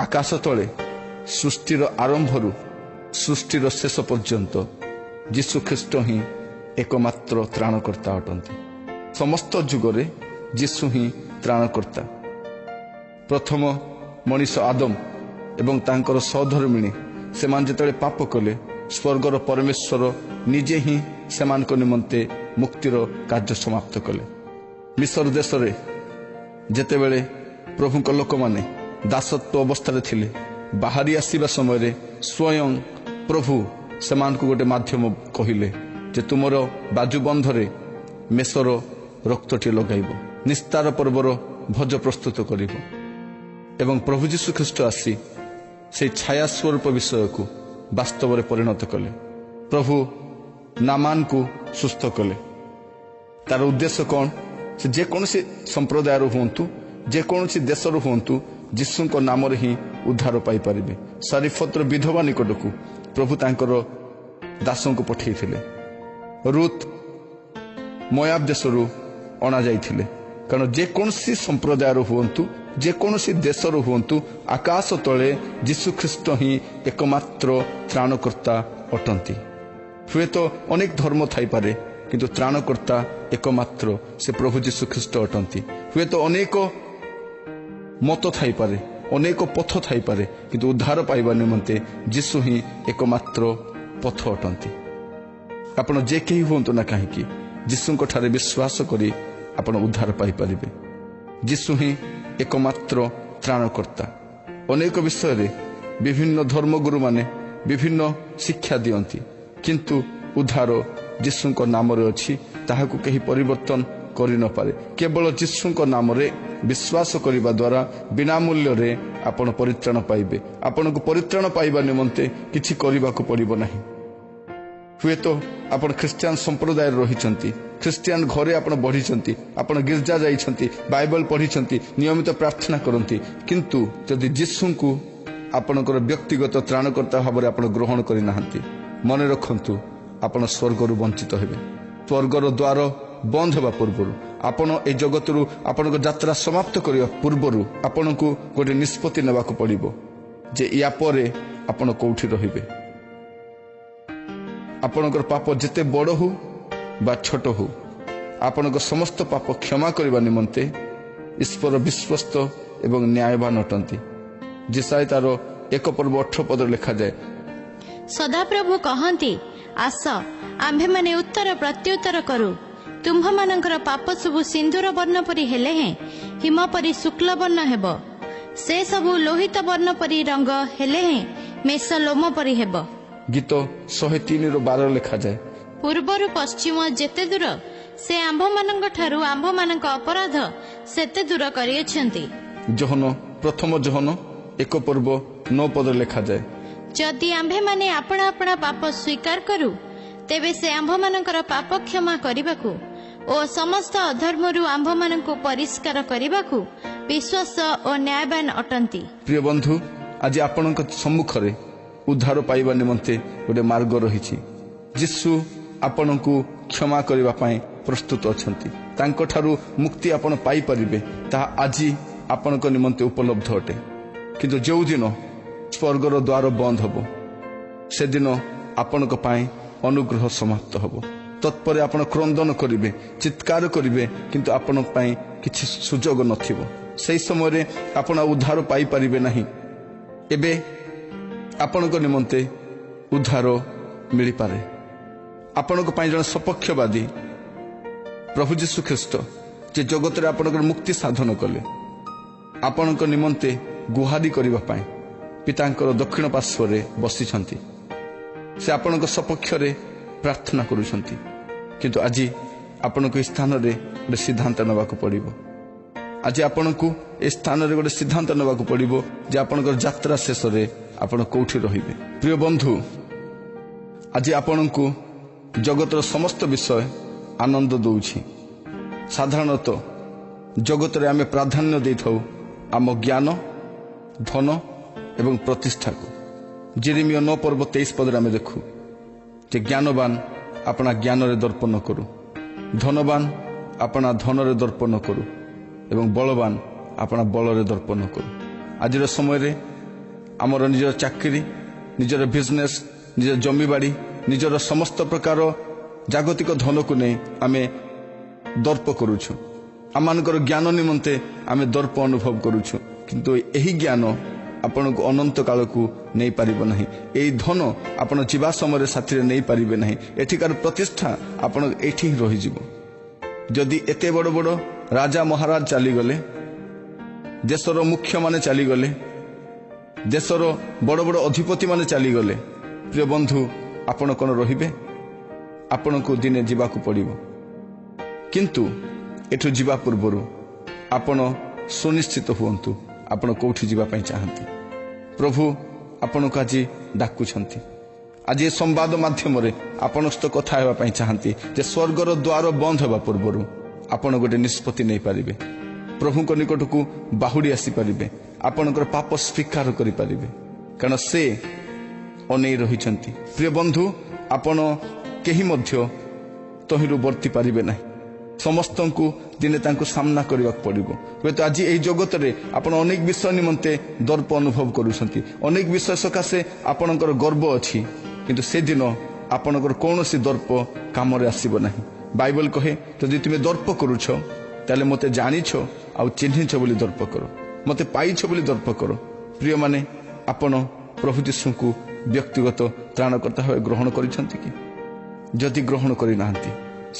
ଆକାଶ ତଳେ ସୃଷ୍ଟିର ଆରମ୍ଭରୁ ସୃଷ୍ଟିର ଶେଷ ପର୍ଯ୍ୟନ୍ତ ଯୀଶୁଖ୍ରୀଷ୍ଟ ହିଁ ଏକମାତ୍ର ତ୍ରାଣକର୍ତ୍ତା ଅଟନ୍ତି। ସମସ୍ତ ଯୁଗରେ ଯୀଶୁ ହିଁ ତ୍ରାଣକର୍ତ୍ତା। ପ୍ରଥମ ମଣିଷ ଆଦମ ଏବଂ ତାଙ୍କର ସହଧର୍ମିଣୀ ସେମାନେ ଯେତେବେଳେ ପାପ କଲେ, ସ୍ୱର୍ଗର ପରମେଶ୍ୱର ନିଜେ ହିଁ ସେମାନଙ୍କ ନିମନ୍ତେ ମୁକ୍ତିର କାର୍ଯ୍ୟ ସମାପ୍ତ କଲେ। ମିଶର ଦେଶରେ ଯେତେବେଳେ ପ୍ରଭୁଙ୍କ ଲୋକମାନେ ଦାସତ୍ୱ ଅବସ୍ଥାରେ ଥିଲେ, ବାହାରି ଆସିବା ସମୟରେ ସ୍ୱୟଂ ପ୍ରଭୁ ସେମାନଙ୍କୁ ଗୋଟେ ମାଧ୍ୟମ କହିଲେ ଯେ ତୁମର ବାଜୁବନ୍ଧରେ ମେଷର ରକ୍ତଟିଏ ଲଗାଇବ, ନିସ୍ତାର ପର୍ବର ଭୋଜ ପ୍ରସ୍ତୁତ କରିବ। ଏବଂ ପ୍ରଭୁ ଯୀଶୁଖ୍ରୀଷ୍ଟ ଆସି ସେହି ଛାୟା ସ୍ୱରୂପ ବିଷୟକୁ ବାସ୍ତବରେ ପରିଣତ କଲେ। ପ୍ରଭୁ ନାମାନକୁ ସୁସ୍ଥ କଲେ। ତାର ଉଦ୍ଦେଶ୍ୟ କ'ଣ? ସେ ଯେକୌଣସି ସମ୍ପ୍ରଦାୟର ହୁଅନ୍ତୁ, ଯେକୌଣସି ଦେଶରୁ ହୁଅନ୍ତୁ, ଯୀଶୁଙ୍କ ନାମରେ ହିଁ ଉଦ୍ଧାର ପାଇପାରିବେ। ସାରିଫତ୍ର ବିଧବା ନିକଟକୁ ପ୍ରଭୁ ତାଙ୍କର ଦାସଙ୍କୁ ପଠାଇଥିଲେ। ରୁତ୍ ମୋୟାବ ଦେଶରୁ ଅଣାଯାଇଥିଲେ। କାରଣ ଯେକୌଣସି ସମ୍ପ୍ରଦାୟର ହୁଅନ୍ତୁ, ଯେକୌଣସି ଦେଶରୁ ହୁଅନ୍ତୁ, ଆକାଶ ତଳେ ଯୀଶୁଖ୍ରୀଷ୍ଟ ହିଁ ଏକମାତ୍ର ତ୍ରାଣକର୍ତ୍ତା ଅଟନ୍ତି। ହୁଏତ ଅନେକ ଧର୍ମ ଥାଇପାରେ, କିନ୍ତୁ ତ୍ରାଣକର୍ତ୍ତା ଏକମାତ୍ର ସେ ପ୍ରଭୁ ଯୀଶୁଖ୍ରୀଷ୍ଟ ଅଟନ୍ତି। ହୁଏତ ଅନେକ ମତ ଥାଇପାରେ, ଅନେକ ପଥ ଥାଇପାରେ, କିନ୍ତୁ ଉଦ୍ଧାର ପାଇବା ନିମନ୍ତେ ଯୀଶୁ ହିଁ ଏକମାତ୍ର ପଥ ଅଟନ୍ତି। ଆପଣ ଯେ କେହି ହୁଅନ୍ତୁ ନା କାହିଁକି, ଯୀଶୁଙ୍କ ଠାରେ ବିଶ୍ୱାସ କରି ଆପଣ ଉଦ୍ଧାର ପାଇପାରିବେ। ଯୀଶୁ ହିଁ ଏକମାତ୍ର ତ୍ରାଣକର୍ତ୍ତା। ଅନେକ ବିଷୟରେ ବିଭିନ୍ନ ଧର୍ମଗୁରୁମାନେ ବିଭିନ୍ନ ଶିକ୍ଷା ଦିଅନ୍ତି, କିନ୍ତୁ ଉଦ୍ଧାର ଯୀଶୁଙ୍କ ନାମରେ ଅଛି, ତାହାକୁ କେହି ପରିବର୍ତ୍ତନ କରିନପାରେ। କେବଳ ଯୀଶୁଙ୍କ ନାମରେ ବିଶ୍ୱାସ କରିବା ଦ୍ୱାରା ବିନା ମୂଲ୍ୟରେ ଆପଣ ପରିତ୍ରାଣ ପାଇବେ। ଆପଣଙ୍କୁ ପରିତ୍ରାଣ ପାଇବା ନିମନ୍ତେ କିଛି କରିବାକୁ ପଡ଼ିବ ନାହିଁ। ହୁଏତ ଆପଣ ଖ୍ରୀଷ୍ଟିଆନ ସମ୍ପ୍ରଦାୟରେ ରହିଛନ୍ତି, ଖ୍ରୀଷ୍ଟିଆନ ଘରେ ଆପଣ ବଢ଼ିଛନ୍ତି, ଆପଣ ଗିର୍ଜା ଯାଇଛନ୍ତି, ବାଇବଲ ପଢ଼ିଛନ୍ତି, ନିୟମିତ ପ୍ରାର୍ଥନା କରନ୍ତି, କିନ୍ତୁ ଯଦି ଯୀଶୁଙ୍କୁ ଆପଣଙ୍କର ବ୍ୟକ୍ତିଗତ ତ୍ରାଣକର୍ତ୍ତା ଭାବରେ ଆପଣ ଗ୍ରହଣ କରିନାହାନ୍ତି, ମନେ ରଖନ୍ତୁ ଆପଣ ସ୍ୱର୍ଗରୁ ବଞ୍ଚିତ ହେବେ। ସ୍ୱର୍ଗର ଦ୍ୱାର ବନ୍ଦ ହେବା ପୂର୍ବରୁ, ଆପଣ ଏ ଜଗତରୁ ଆପଣଙ୍କ ଯାତ୍ରା ସମାପ୍ତ କରିବା ପୂର୍ବରୁ ଆପଣଙ୍କୁ ଗୋଟିଏ ନିଷ୍ପତ୍ତି ନେବାକୁ ପଡ଼ିବ ଯେ ୟା ପରେ ଆପଣ କେଉଁଠି ରହିବେ। ଆପଣଙ୍କର ପାପ ଯେତେ ବଡ଼ ହେଉ ବା ଛୋଟ ହେଉ, ଆପଣଙ୍କ ସମସ୍ତ ପାପ କ୍ଷମା କରିବା ନିମନ୍ତେ ଈଶ୍ୱର ବିଶ୍ୱସ୍ତ ଏବଂ ନ୍ୟାୟବାନ ଅଟନ୍ତି। ଯେସାଇ ତାର 1:18 ଲେଖାଯାଏ, ସଦାପ୍ରଭୁ କହନ୍ତି, ଆସ ଆମ୍ଭେମାନେ ଉତ୍ତର ପ୍ରତ୍ୟୁତ୍ତର କରୁ। ତୁମ୍ଭମାନଙ୍କର ପାପ ସବୁ ସିନ୍ଦୁର ବର୍ଣ୍ଣ ପରି ହେଲେ ହେଁ ହିମ ପରି ଶୁକ୍ଳ ବର୍ଣ୍ଣ ହେବ। ସେ ସବୁ ଲୋହିତ ବର୍ଣ୍ଣ ପରି ରଙ୍ଗ ହେଲେ ହେଁ ମେଷ ଲୋମ ପରି ହେବ। ଗୀତ 103:12 ଲେଖାଯାଏ, ପୂର୍ବରୁ ପଶ୍ଚିମ ଯେତେ ଦୂର, ସେ ଆମ୍ଭମାନଙ୍କ ଠାରୁ ଆମ୍ଭମାନଙ୍କ ଅପରାଧ ସେତେ ଦୂର କରିଅଛନ୍ତି। ଜହନ ପ୍ରଥମ ଜହନ 1:9 ଲେଖାଯାଏ, ଯଦି ଆମ୍ଭେମାନେ ଆପଣା ଆପଣା ପାପ ସ୍ୱୀକାର କରୁ, ତେବେ ସେ ଆମ୍ଭମାନଙ୍କର ପାପ କ୍ଷମା କରିବାକୁ ଓ ସମସ୍ତ ଅଧର୍ମରୁ ଆମ୍ଭମାନଙ୍କୁ ପରିଷ୍କାର କରିବାକୁ ବିଶ୍ୱାସ ଓ ନ୍ୟାୟବାନ ଅଟନ୍ତି। ପ୍ରିୟ ବନ୍ଧୁ, ଆଜି ଆପଣଙ୍କ ସମ୍ମୁଖରେ ଉଦ୍ଧାର ପାଇବା ନିମନ୍ତେ ଗୋଟିଏ ମାର୍ଗ ରହିଛି। ଯୀଶୁ ଆପଣଙ୍କୁ କ୍ଷମା କରିବା ପାଇଁ ପ୍ରସ୍ତୁତ ଅଛନ୍ତି। ତାଙ୍କଠାରୁ ମୁକ୍ତି ଆପଣ ପାଇପାରିବେ, ତାହା ଆଜି ଆପଣଙ୍କ ନିମନ୍ତେ ଉପଲବ୍ଧ ଅଟେ। କିନ୍ତୁ ଯେଉଁଦିନ ସ୍ୱର୍ଗର ଦ୍ୱାର ବନ୍ଦ ହେବ, ସେଦିନ ଆପଣଙ୍କ ପାଇଁ ଅନୁଗ୍ରହ ସମାପ୍ତ ହେବ। ତତ୍ପରେ ଆପଣ କ୍ରନ୍ଦନ କରିବେ, ଚିତ୍କାର କରିବେ, କିନ୍ତୁ ଆପଣଙ୍କ ପାଇଁ କିଛି ସୁଯୋଗ ନଥିବ। ସେହି ସମୟରେ ଆପଣ ଉଦ୍ଧାର ପାଇପାରିବେ ନାହିଁ। ଏବେ ଆପଣଙ୍କ ନିମନ୍ତେ ଉଦ୍ଧାର ମିଳିପାରେ। ଆପଣଙ୍କ ପାଇଁ ଜଣେ ସପକ୍ଷବାଦୀ ପ୍ରଭୁ ଯୀଶୁ ଖ୍ରୀଷ୍ଟ ଯେ ଜଗତରେ ଆପଣଙ୍କର ମୁକ୍ତି ସାଧନ କଲେ, ଆପଣଙ୍କ ନିମନ୍ତେ ଗୁହାରି କରିବା ପାଇଁ ପିତାଙ୍କର ଦକ୍ଷିଣ ପାର୍ଶ୍ୱରେ ବସିଛନ୍ତି। ସେ ଆପଣଙ୍କ ସପକ୍ଷରେ ପ୍ରାର୍ଥନା କରୁଛନ୍ତି। କିନ୍ତୁ ଆଜି ଆପଣଙ୍କୁ ଏହି ସ୍ଥାନରେ ଗୋଟେ ସିଦ୍ଧାନ୍ତ ନେବାକୁ ପଡ଼ିବ। ଆଜି ଆପଣଙ୍କୁ ଏ ସ୍ଥାନରେ ଗୋଟେ ସିଦ୍ଧାନ୍ତ ନେବାକୁ ପଡ଼ିବ ଯେ ଆପଣଙ୍କର ଯାତ୍ରା ଶେଷରେ ଆପଣ କୋଉଠି ରହିବେ। ପ୍ରିୟ ବନ୍ଧୁ, ଆଜି ଆପଣଙ୍କୁ ଜଗତର ସମସ୍ତ ବିଷୟ ଆନନ୍ଦ ଦେଉଛି। ସାଧାରଣତଃ ଜଗତରେ ଆମେ ପ୍ରାଧାନ୍ୟ ଦେଇଥାଉ ଆମ ଜ୍ଞାନ, ଧନ ଏବଂ ପ୍ରତିଷ୍ଠାକୁ। ଯେରେମିୟ 9:23 ଆମେ ଦେଖୁ ଯେ ଜ୍ଞାନବାନ ଆପଣା ଜ୍ଞାନରେ ଦର୍ପଣ କରୁ, ଧନବାନ ଆପଣା ଧନରେ ଦର୍ପଣ କରୁ ଏବଂ ବଳବାନ ଆପଣା ବଳରେ ଦର୍ପଣ କରୁ। ଆଜିର ସମୟରେ ଆମର ନିଜର ଚାକିରି, ନିଜର ବିଜନେସ୍, ନିଜର ଜମିବାଡ଼ି, ନିଜର ସମସ୍ତ ପ୍ରକାର ଜାଗତିକ ଧନକୁ ନେଇ ଆମେ ଦର୍ପ କରୁଛୁ। ଆମମାନଙ୍କର ଜ୍ଞାନ ନିମନ୍ତେ ଆମେ ଦର୍ପ ଅନୁଭବ କରୁଛୁ। କିନ୍ତୁ ଏହି ଜ୍ଞାନ ଆପଣଙ୍କୁ ଅନନ୍ତ କାଳକୁ ନେଇପାରିବ ନାହିଁ। ଏହି ଧନ ଆପଣ ଯିବା ସମୟରେ ସାଥିରେ ନେଇପାରିବେ ନାହିଁ। ଏଠିକାର ପ୍ରତିଷ୍ଠା ଆପଣ ଏଠି ହିଁ ରହିଯିବ। ଯଦି ଏତେ ବଡ଼ ବଡ଼ ରାଜା ମହାରାଜ ଚାଲିଗଲେ, ଦେଶର ମୁଖ୍ୟମାନେ ଚାଲିଗଲେ, ଦେଶର ବଡ଼ ବଡ଼ ଅଧିପତିମାନେ ଚାଲିଗଲେ, ପ୍ରିୟ ବନ୍ଧୁ ଆପଣ କ'ଣ ରହିବେ? ଆପଣଙ୍କୁ ଦିନେ ଯିବାକୁ ପଡ଼ିବ। କିନ୍ତୁ ଏଠୁ ଯିବା ପୂର୍ବରୁ ଆପଣ ସୁନିଶ୍ଚିତ ହୁଅନ୍ତୁ ଆପଣ କେଉଁଠି ଯିବା ପାଇଁ ଚାହାନ୍ତି। ପ୍ରଭୁ ଆପଣଙ୍କୁ ଆଜି ଡାକୁଛନ୍ତି। ଆଜି ଏ ସମ୍ବାଦ ମାଧ୍ୟମରେ ଆପଣଙ୍କ ସହିତ କଥା ହେବା ପାଇଁ ଚାହାନ୍ତି ଯେ ସ୍ୱର୍ଗର ଦ୍ୱାର ବନ୍ଦ ହେବା ପୂର୍ବରୁ ଆପଣ ଗୋଟେ ନିଷ୍ପତ୍ତି ନେଇପାରିବେ। ପ୍ରଭୁଙ୍କ ନିକଟକୁ ବାହୁଡ଼ି ଆସିପାରିବେ। ଆପଣଙ୍କର ପାପ ସ୍ୱୀକାର କରିପାରିବେ, କାରଣ ସେ ଅନେଇ ରହିଛନ୍ତି। ପ୍ରିୟ ବନ୍ଧୁ, ଆପଣ କେହି ମଧ୍ୟ ତହିଁରୁ ବର୍ତ୍ତି ପାରିବେ ନାହିଁ। ସମସ୍ତଙ୍କୁ ଦିନେ ତାଙ୍କୁ ସାମ୍ନା କରିବାକୁ ପଡ଼ିବ। ହୁଏତ ଆଜି ଏହି ଜଗତରେ ଆପଣ ଅନେକ ବିଷୟ ନିମନ୍ତେ ଦର୍ପ ଅନୁଭବ କରୁଛନ୍ତି, ଅନେକ ବିଷୟ ସକାଶେ ଆପଣଙ୍କର ଗର୍ବ ଅଛି, କିନ୍ତୁ ସେଦିନ ଆପଣଙ୍କର କୌଣସି ଦର୍ପ କାମରେ ଆସିବ ନାହିଁ। ବାଇବଲ କହେ, ଯଦି ତୁମେ ଦର୍ପ କରୁଛ ତାହେଲେ ମୋତେ ଜାଣିଛ ଆଉ ଚିହ୍ନିଛ ବୋଲି ଦର୍ପ କର, ମୋତେ ପାଇଛ ବୋଲି ଦର୍ପ କର। ପ୍ରିୟମାନେ, ଆପଣ ପ୍ରଭୁ ଯୀଶୁଙ୍କୁ ବ୍ୟକ୍ତିଗତ ତ୍ରାଣକର୍ତ୍ତା ଭାବେ ଗ୍ରହଣ କରିଛନ୍ତି କି? ଯଦି ଗ୍ରହଣ କରିନାହାନ୍ତି,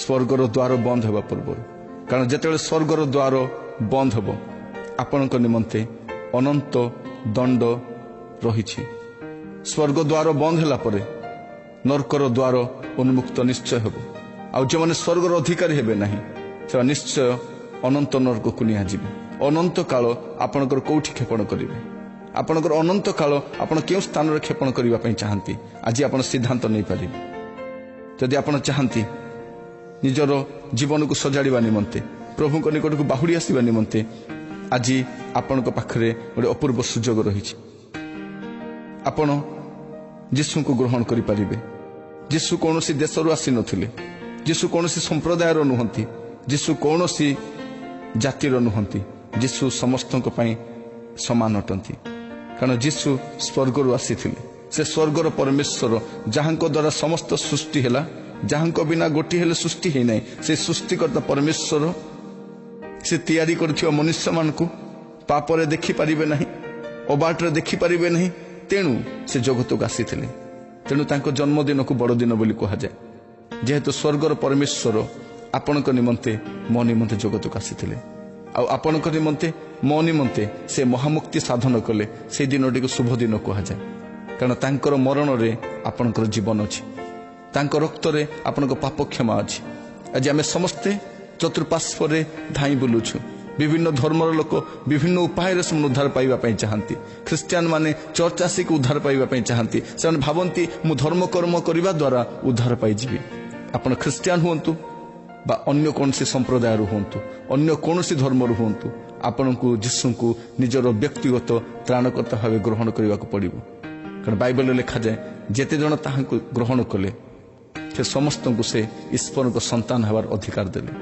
ସ୍ୱର୍ଗର ଦ୍ୱାର ବନ୍ଦ ହେବା ପୂର୍ବରୁ, କାରଣ ଯେତେବେଳେ ସ୍ୱର୍ଗର ଦ୍ୱାର ବନ୍ଦ ହେବ ଆପଣଙ୍କ ନିମନ୍ତେ ଅନନ୍ତ ଦଣ୍ଡ ରହିଛି। ସ୍ୱର୍ଗ ଦ୍ୱାର ବନ୍ଦ ହେଲା ପରେ ନର୍କର ଦ୍ୱାର ଉନ୍ମୁକ୍ତ ନିଶ୍ଚୟ ହେବ। ଆଉ ଯେଉଁମାନେ ସ୍ୱର୍ଗର ଅଧିକାରୀ ହେବେ ନାହିଁ ସେମାନେ ନିଶ୍ଚୟ ଅନନ୍ତ ନର୍କକୁ ନିଆଯିବେ। ଅନନ୍ତ କାଳ ଆପଣଙ୍କର କେଉଁଠି କ୍ଷେପଣ କରିବେ? ଆପଣଙ୍କର ଅନନ୍ତ କାଳ ଆପଣ କେଉଁ ସ୍ଥାନରେ କ୍ଷେପଣ କରିବା ପାଇଁ ଚାହାନ୍ତି? ଆଜି ଆପଣ ସିଦ୍ଧାନ୍ତ ନେଇପାରିବେ। ଯଦି ଆପଣ ଚାହାନ୍ତି ନିଜର ଜୀବନକୁ ସଜାଡ଼ିବା ନିମନ୍ତେ, ପ୍ରଭୁଙ୍କ ନିକଟକୁ ବାହୁଡ଼ି ଆସିବା ନିମନ୍ତେ, ଆଜି ଆପଣଙ୍କ ପାଖରେ ଗୋଟେ ଅପୂର୍ବ ସୁଯୋଗ ରହିଛି। ଆପଣ ଯୀଶୁଙ୍କୁ ଗ୍ରହଣ କରିପାରିବେ। ଯୀଶୁ କୌଣସି ଦେଶରୁ ଆସିନଥିଲେ, ଯୀଶୁ କୌଣସି ସମ୍ପ୍ରଦାୟର ନୁହନ୍ତି, ଯୀଶୁ କୌଣସି ଜାତିର ନୁହନ୍ତି। ଯୀଶୁ ସମସ୍ତଙ୍କ ପାଇଁ ସମାନ ଅଟନ୍ତି, କାରଣ ଯୀଶୁ ସ୍ୱର୍ଗରୁ ଆସିଥିଲେ। ସେ ସ୍ୱର୍ଗର ପରମେଶ୍ୱର, ଯାହାଙ୍କ ଦ୍ୱାରା ସମସ୍ତ ସୃଷ୍ଟି ହେଲା, ଯାହାଙ୍କ ବିନା ଗୋଟିଏ ହେଲେ ସୃଷ୍ଟି ହେଇନାହିଁ। ସେ ସୃଷ୍ଟିକର୍ତ୍ତା ପରମେଶ୍ୱର, ସେ ତିଆରି କରିଥିବା ମନୁଷ୍ୟମାନଙ୍କୁ ପାପରେ ଦେଖିପାରିବେ ନାହିଁ, ଅବାଟରେ ଦେଖିପାରିବେ ନାହିଁ, ତେଣୁ ସେ ଜଗତକୁ ଆସିଥିଲେ। ତେଣୁ ତାଙ୍କ ଜନ୍ମଦିନକୁ ବଡ଼ଦିନ ବୋଲି କୁହାଯାଏ। ଯେହେତୁ ସ୍ୱର୍ଗର ପରମେଶ୍ୱର ଆପଣଙ୍କ ନିମନ୍ତେ, ମୋ ନିମନ୍ତେ ଜଗତକୁ ଆସିଥିଲେ, ଆଉ ଆପଣଙ୍କ ନିମନ୍ତେ, ମୋ ନିମନ୍ତେ ସେ ମହାମୁକ୍ତି ସାଧନ କଲେ, ସେହି ଦିନଟିକୁ ଶୁଭ ଦିନ କୁହାଯାଏ। କାରଣ ତାଙ୍କର ମରଣରେ ଆପଣଙ୍କର ଜୀବନ ଅଛି, ତାଙ୍କ ରକ୍ତରେ ଆପଣଙ୍କ ପାପ କ୍ଷମା ଅଛି। ଆଜି ଆମେ ସମସ୍ତେ ଚତୁଃପାର୍ଶ୍ୱରେ ଧାଇଁ ବୁଲୁଛୁ। ବିଭିନ୍ନ ଧର୍ମର ଲୋକ ବିଭିନ୍ନ ଉପାୟରେ ସେମାନେ ଉଦ୍ଧାର ପାଇବା ପାଇଁ ଚାହାନ୍ତି। ଖ୍ରୀଷ୍ଟିଆନ ମାନେ ଚର୍ଚ୍ଚ ଆସିକି ଉଦ୍ଧାର ପାଇବା ପାଇଁ ଚାହାନ୍ତି। ସେମାନେ ଭାବନ୍ତି ମୁଁ ଧର୍ମକର୍ମ କରିବା ଦ୍ୱାରା ଉଦ୍ଧାର ପାଇଯିବି। ଆପଣ ଖ୍ରୀଷ୍ଟିଆନ ହୁଅନ୍ତୁ ବା ଅନ୍ୟ କୌଣସି ସମ୍ପ୍ରଦାୟରୁ ହୁଅନ୍ତୁ, ଅନ୍ୟ କୌଣସି ଧର୍ମରୁ ହୁଅନ୍ତୁ, ଆପଣଙ୍କୁ ଯୀଶୁଙ୍କୁ ନିଜର ବ୍ୟକ୍ତିଗତ ତ୍ରାଣକର୍ତ୍ତା ଭାବେ ଗ୍ରହଣ କରିବାକୁ ପଡ଼ିବ। କାରଣ ବାଇବଲରେ ଲେଖାଯାଏ, ଯେତେ ଜଣ ତାହାଙ୍କୁ ଗ୍ରହଣ କଲେ ସେ ସମସ୍ତଙ୍କୁ ସେ ଈଶ୍ୱରଙ୍କ ସନ୍ତାନ ହେବାର ଅଧିକାର ଦେଲେ।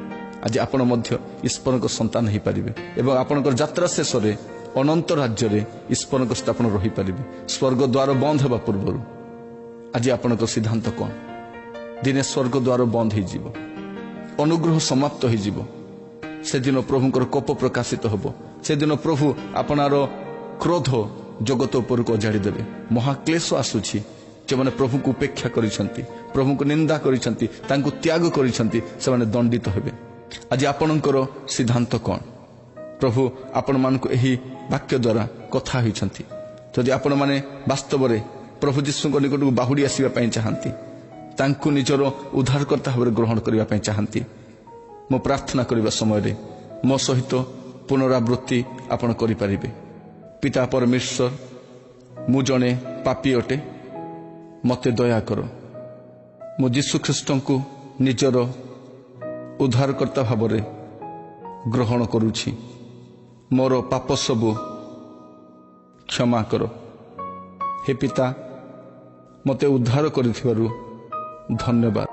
ଆଜି ଆପଣ ମଧ୍ୟ ଈଶ୍ୱରଙ୍କ ସନ୍ତାନ ହୋଇପାରିବେ ଏବଂ ଆପଣଙ୍କର ଯାତ୍ରା ଶେଷରେ ଅନନ୍ତ ରାଜ୍ୟରେ ଈଶ୍ୱରଙ୍କ ସହିତ ଆପଣ ରହିପାରିବେ। ସ୍ୱର୍ଗ ଦ୍ୱାର ବନ୍ଦ ହେବା ପୂର୍ବରୁ ଆଜି ଆପଣଙ୍କ ସିଦ୍ଧାନ୍ତ କ'ଣ? ଦିନେ ସ୍ୱର୍ଗ ଦ୍ୱାର ବନ୍ଦ ହୋଇଯିବ, ଅନୁଗ୍ରହ ସମାପ୍ତ ହୋଇଯିବ। ସେଦିନ ପ୍ରଭୁଙ୍କର କୋପ ପ୍ରକାଶିତ ହେବ। ସେଦିନ ପ୍ରଭୁ ଆପଣର କ୍ରୋଧ ଜଗତ ଉପରକୁ ଅଜାଡ଼ି ଦେବେ। ମହାକ୍ଲେଶ ଆସୁଛି, ଯେଉଁମାନେ ପ୍ରଭୁଙ୍କୁ ଉପେକ୍ଷା କରିଛନ୍ତି, ପ୍ରଭୁଙ୍କୁ ନିନ୍ଦା କରିଛନ୍ତି, ତାଙ୍କୁ ତ୍ୟାଗ କରିଛନ୍ତି, ସେମାନେ ଦଣ୍ଡିତ ହେବେ। ଆଜି ଆପଣଙ୍କର ସିଦ୍ଧାନ୍ତ କ'ଣ? ପ୍ରଭୁ ଆପଣମାନଙ୍କୁ ଏହି ବାକ୍ୟ ଦ୍ୱାରା କଥା ହୋଇଛନ୍ତି। ଯଦି ଆପଣମାନେ ବାସ୍ତବରେ ପ୍ରଭୁ ଯୀଶୁଙ୍କ ନିକଟକୁ ବାହୁଡ଼ି ଆସିବା ପାଇଁ ଚାହାନ୍ତି, ତାଙ୍କୁ ନିଜର ଉଦ୍ଧାରକର୍ତ୍ତା ଭାବରେ ଗ୍ରହଣ କରିବା ପାଇଁ ଚାହାନ୍ତି, ମୁଁ ପ୍ରାର୍ଥନା କରିବା ସମୟରେ ମୋ ସହିତ ପୁନରାବୃତ୍ତି ଆପଣ କରିପାରିବେ। ପିତା ପରମେଶ୍ୱର, ମୁଁ ଜଣେ ପାପୀ ଅଟେ, ମୋତେ ଦୟାକର। ମୁଁ ଯୀଶୁଖ୍ରୀଷ୍ଟଙ୍କୁ ନିଜର ଉଦ୍ଧାରକର୍ତ୍ତା ଭାବରେ ଗ୍ରହଣ କରୁଛି। ମୋର ପାପ ସବୁ କ୍ଷମା କର। ହେ ପିତା, ମୋତେ ଉଦ୍ଧାର କରିଥିବାରୁ ଧନ୍ୟବାଦ।